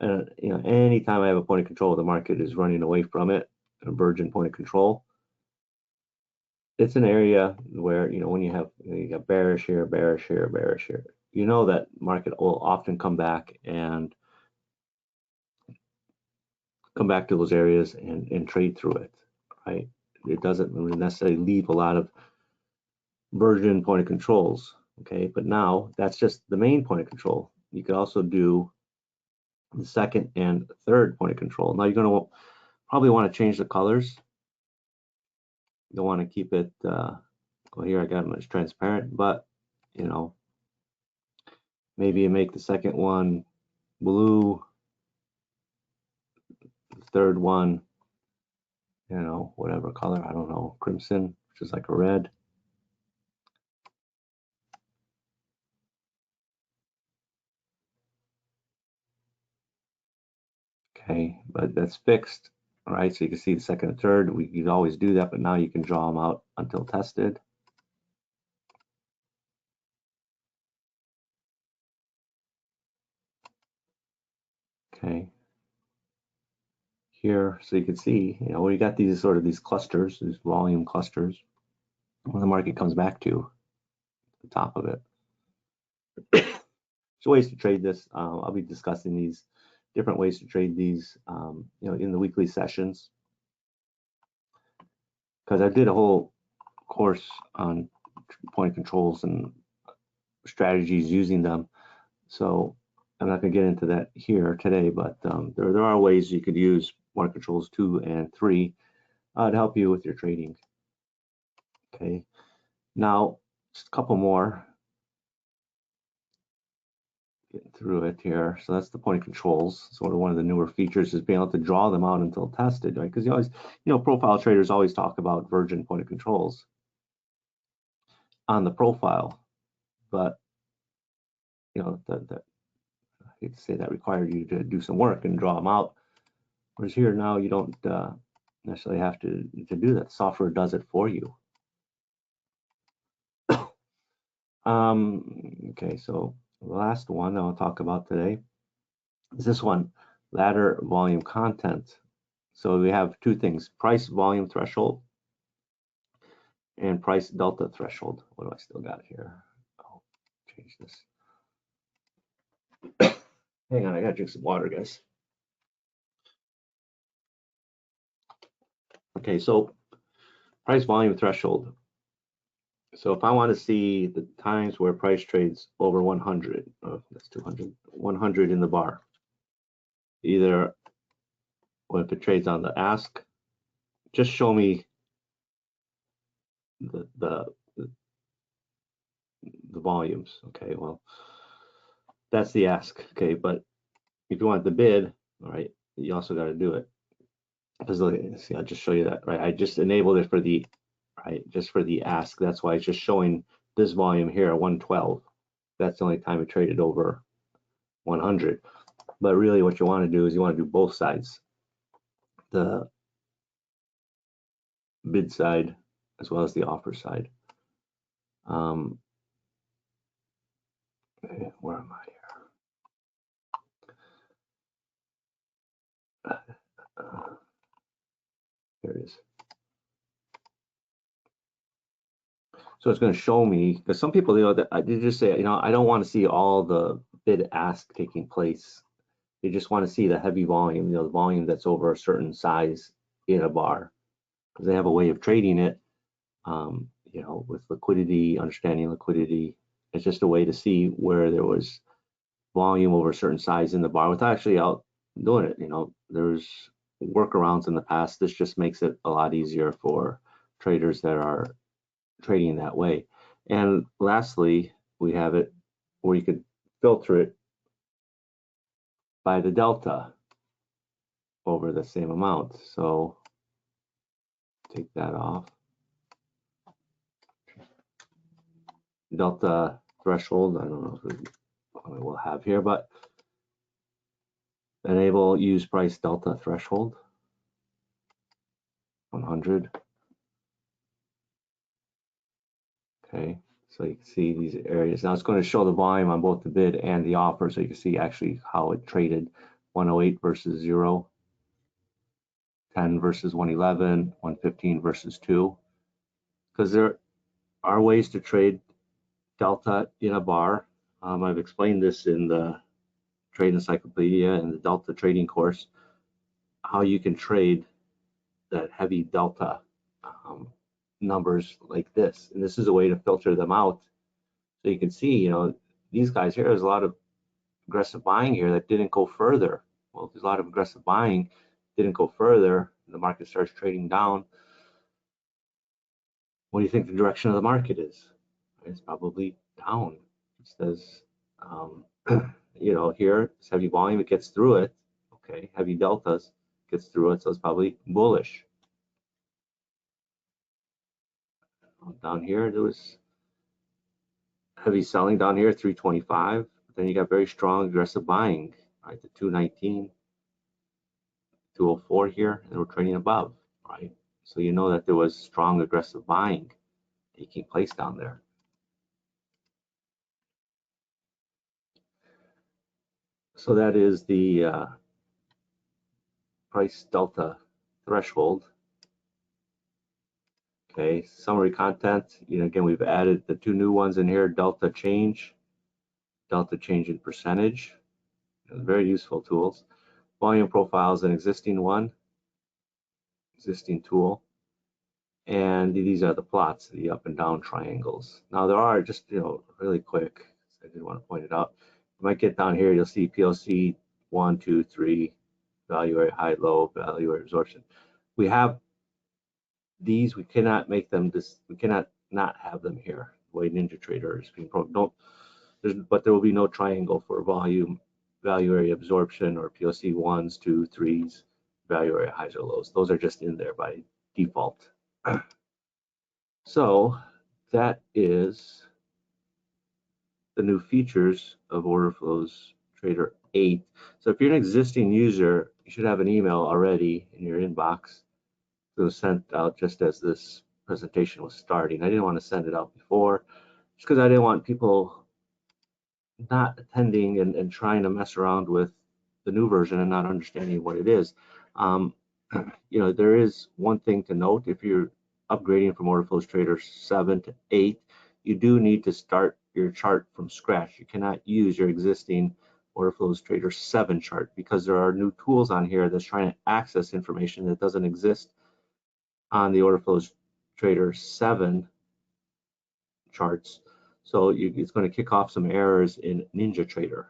And anytime I have a point of control, the market is running away from it, a virgin point of control. It's an area where when you have you got bearish here, bearish here, bearish here, that market will often come back and come back to those areas and trade through it, right? It doesn't really necessarily leave a lot of virgin point of controls, okay? But now that's just the main point of control. You could also do the second and third point of control. Now you're going to probably want to change the colors. You don't want to keep it, well, here I got them as transparent, but maybe you make the second one blue, the third one, whatever color, I don't know, crimson, which is like a red. Okay, but that's fixed. All right, so you can see the second and third. We could always do that, but now you can draw them out until tested. Okay. Here, so you can see, we got these these clusters, these volume clusters, when the market comes back to the top of it. So ways to trade this. I'll be discussing these different ways to trade these, in the weekly sessions. Because I did a whole course on point controls and strategies using them. So I'm not going to get into that here today, but there are ways you could use point controls 2 and 3 to help you with your trading. Okay, now just a couple more. Getting through it here. So that's the point controls. Sort of one of the newer features is being able to draw them out until tested, right? Because you always, profile traders always talk about virgin point of controls on the profile, but that I hate to say that required you to do some work and draw them out. Whereas here now you don't necessarily have to do that. Software does it for you. Okay, so the last one I'll talk about today is this one, ladder volume content. So we have two things, price volume threshold and price delta threshold. What do I still got here? I'll change this. Hang on, I gotta drink some water, guys. Okay, so price volume threshold. So if I want to see the times where price trades over 100, oh, that's 200, 100 in the bar, either if it trades on the ask, just show me the volumes. Okay, well, that's the ask. Okay, but if you want the bid, all right, you also got to do it. Because see, I'll just show you that, right? I just enabled it for the, right, just for the ask. That's why it's just showing this volume here, 112. That's the only time it traded over 100. But really what you want to do is you want to do both sides, the bid side as well as the offer side. Where am I here? Here it is. So it's going to show me, because some people, you know, that they just say, you know, I don't want to see all the bid ask taking place. They just want to see the heavy volume, you know, the volume that's over a certain size in a bar, because they have a way of trading it, you know, with liquidity, understanding liquidity. It's just a way to see where there was volume over a certain size in the bar without actually out doing it. You know, there's workarounds in the past. This just makes it a lot easier for traders that are trading that way. And lastly, we have it where you could filter it by the delta over the same amount. So take that off. Delta threshold, I don't know if we'll have here, but enable use price delta threshold 100. Okay, so you can see these areas. Now it's going to show the volume on both the bid and the offer, so you can see actually how it traded. 108 versus 0, 10 versus 111, 115 versus 2. Because there are ways to trade delta in a bar. I've explained this in the Trade Encyclopedia and the Delta Trading course, how you can trade that heavy delta numbers like this. And this is a way to filter them out. So you can see, you know, these guys here, there's a lot of aggressive buying here that didn't go further. Well, if there's a lot of aggressive buying, didn't go further, the market starts trading down. What do you think the direction of the market is? It's probably down. It says, you know, here it's heavy volume, it gets through it. Okay, heavy deltas gets through it, so it's probably bullish. Down here, there was heavy selling down here, 325. But then you got very strong aggressive buying, right? The 219, 204 here, and we're trading above, right? So you know that there was strong aggressive buying taking place down there. So that is the price delta threshold. Okay, summary content. You know, again, we've added the two new ones in here: delta change in percentage. Very useful tools. Volume profile is an existing one, existing tool. And these are the plots, the up and down triangles. Now there are, just, you know, really quick, I did want to point it out. You might get down here, you'll see PLC 1, 2, 3, value area high, low, value area absorption. We have these, we cannot make them this, we cannot not have them here. The way NinjaTrader is being programmed. But there will be no triangle for volume, value area absorption, or PLC 1s, 2, 3s, value area highs or lows. Those are just in there by default. So that is the new features of Orderflows Trader 8. So if you're an existing user, you should have an email already in your inbox. It was sent out just as this presentation was starting. I didn't want to send it out before, just because I didn't want people not attending and trying to mess around with the new version and not understanding what it is. You know, there is one thing to note: if you're upgrading from Orderflows Trader 7 to 8, you do need to start your chart from scratch. You cannot use your existing Orderflows Trader 7 chart, because there are new tools on here that's trying to access information that doesn't exist on the Orderflows Trader 7 charts. So it's going to kick off some errors in NinjaTrader.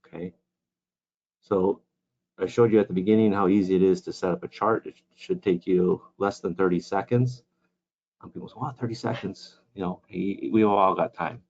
Okay, so I showed you at the beginning how easy it is to set up a chart. It should take you less than 30 seconds. Some people say, wow, 30 seconds, you know, we all got time.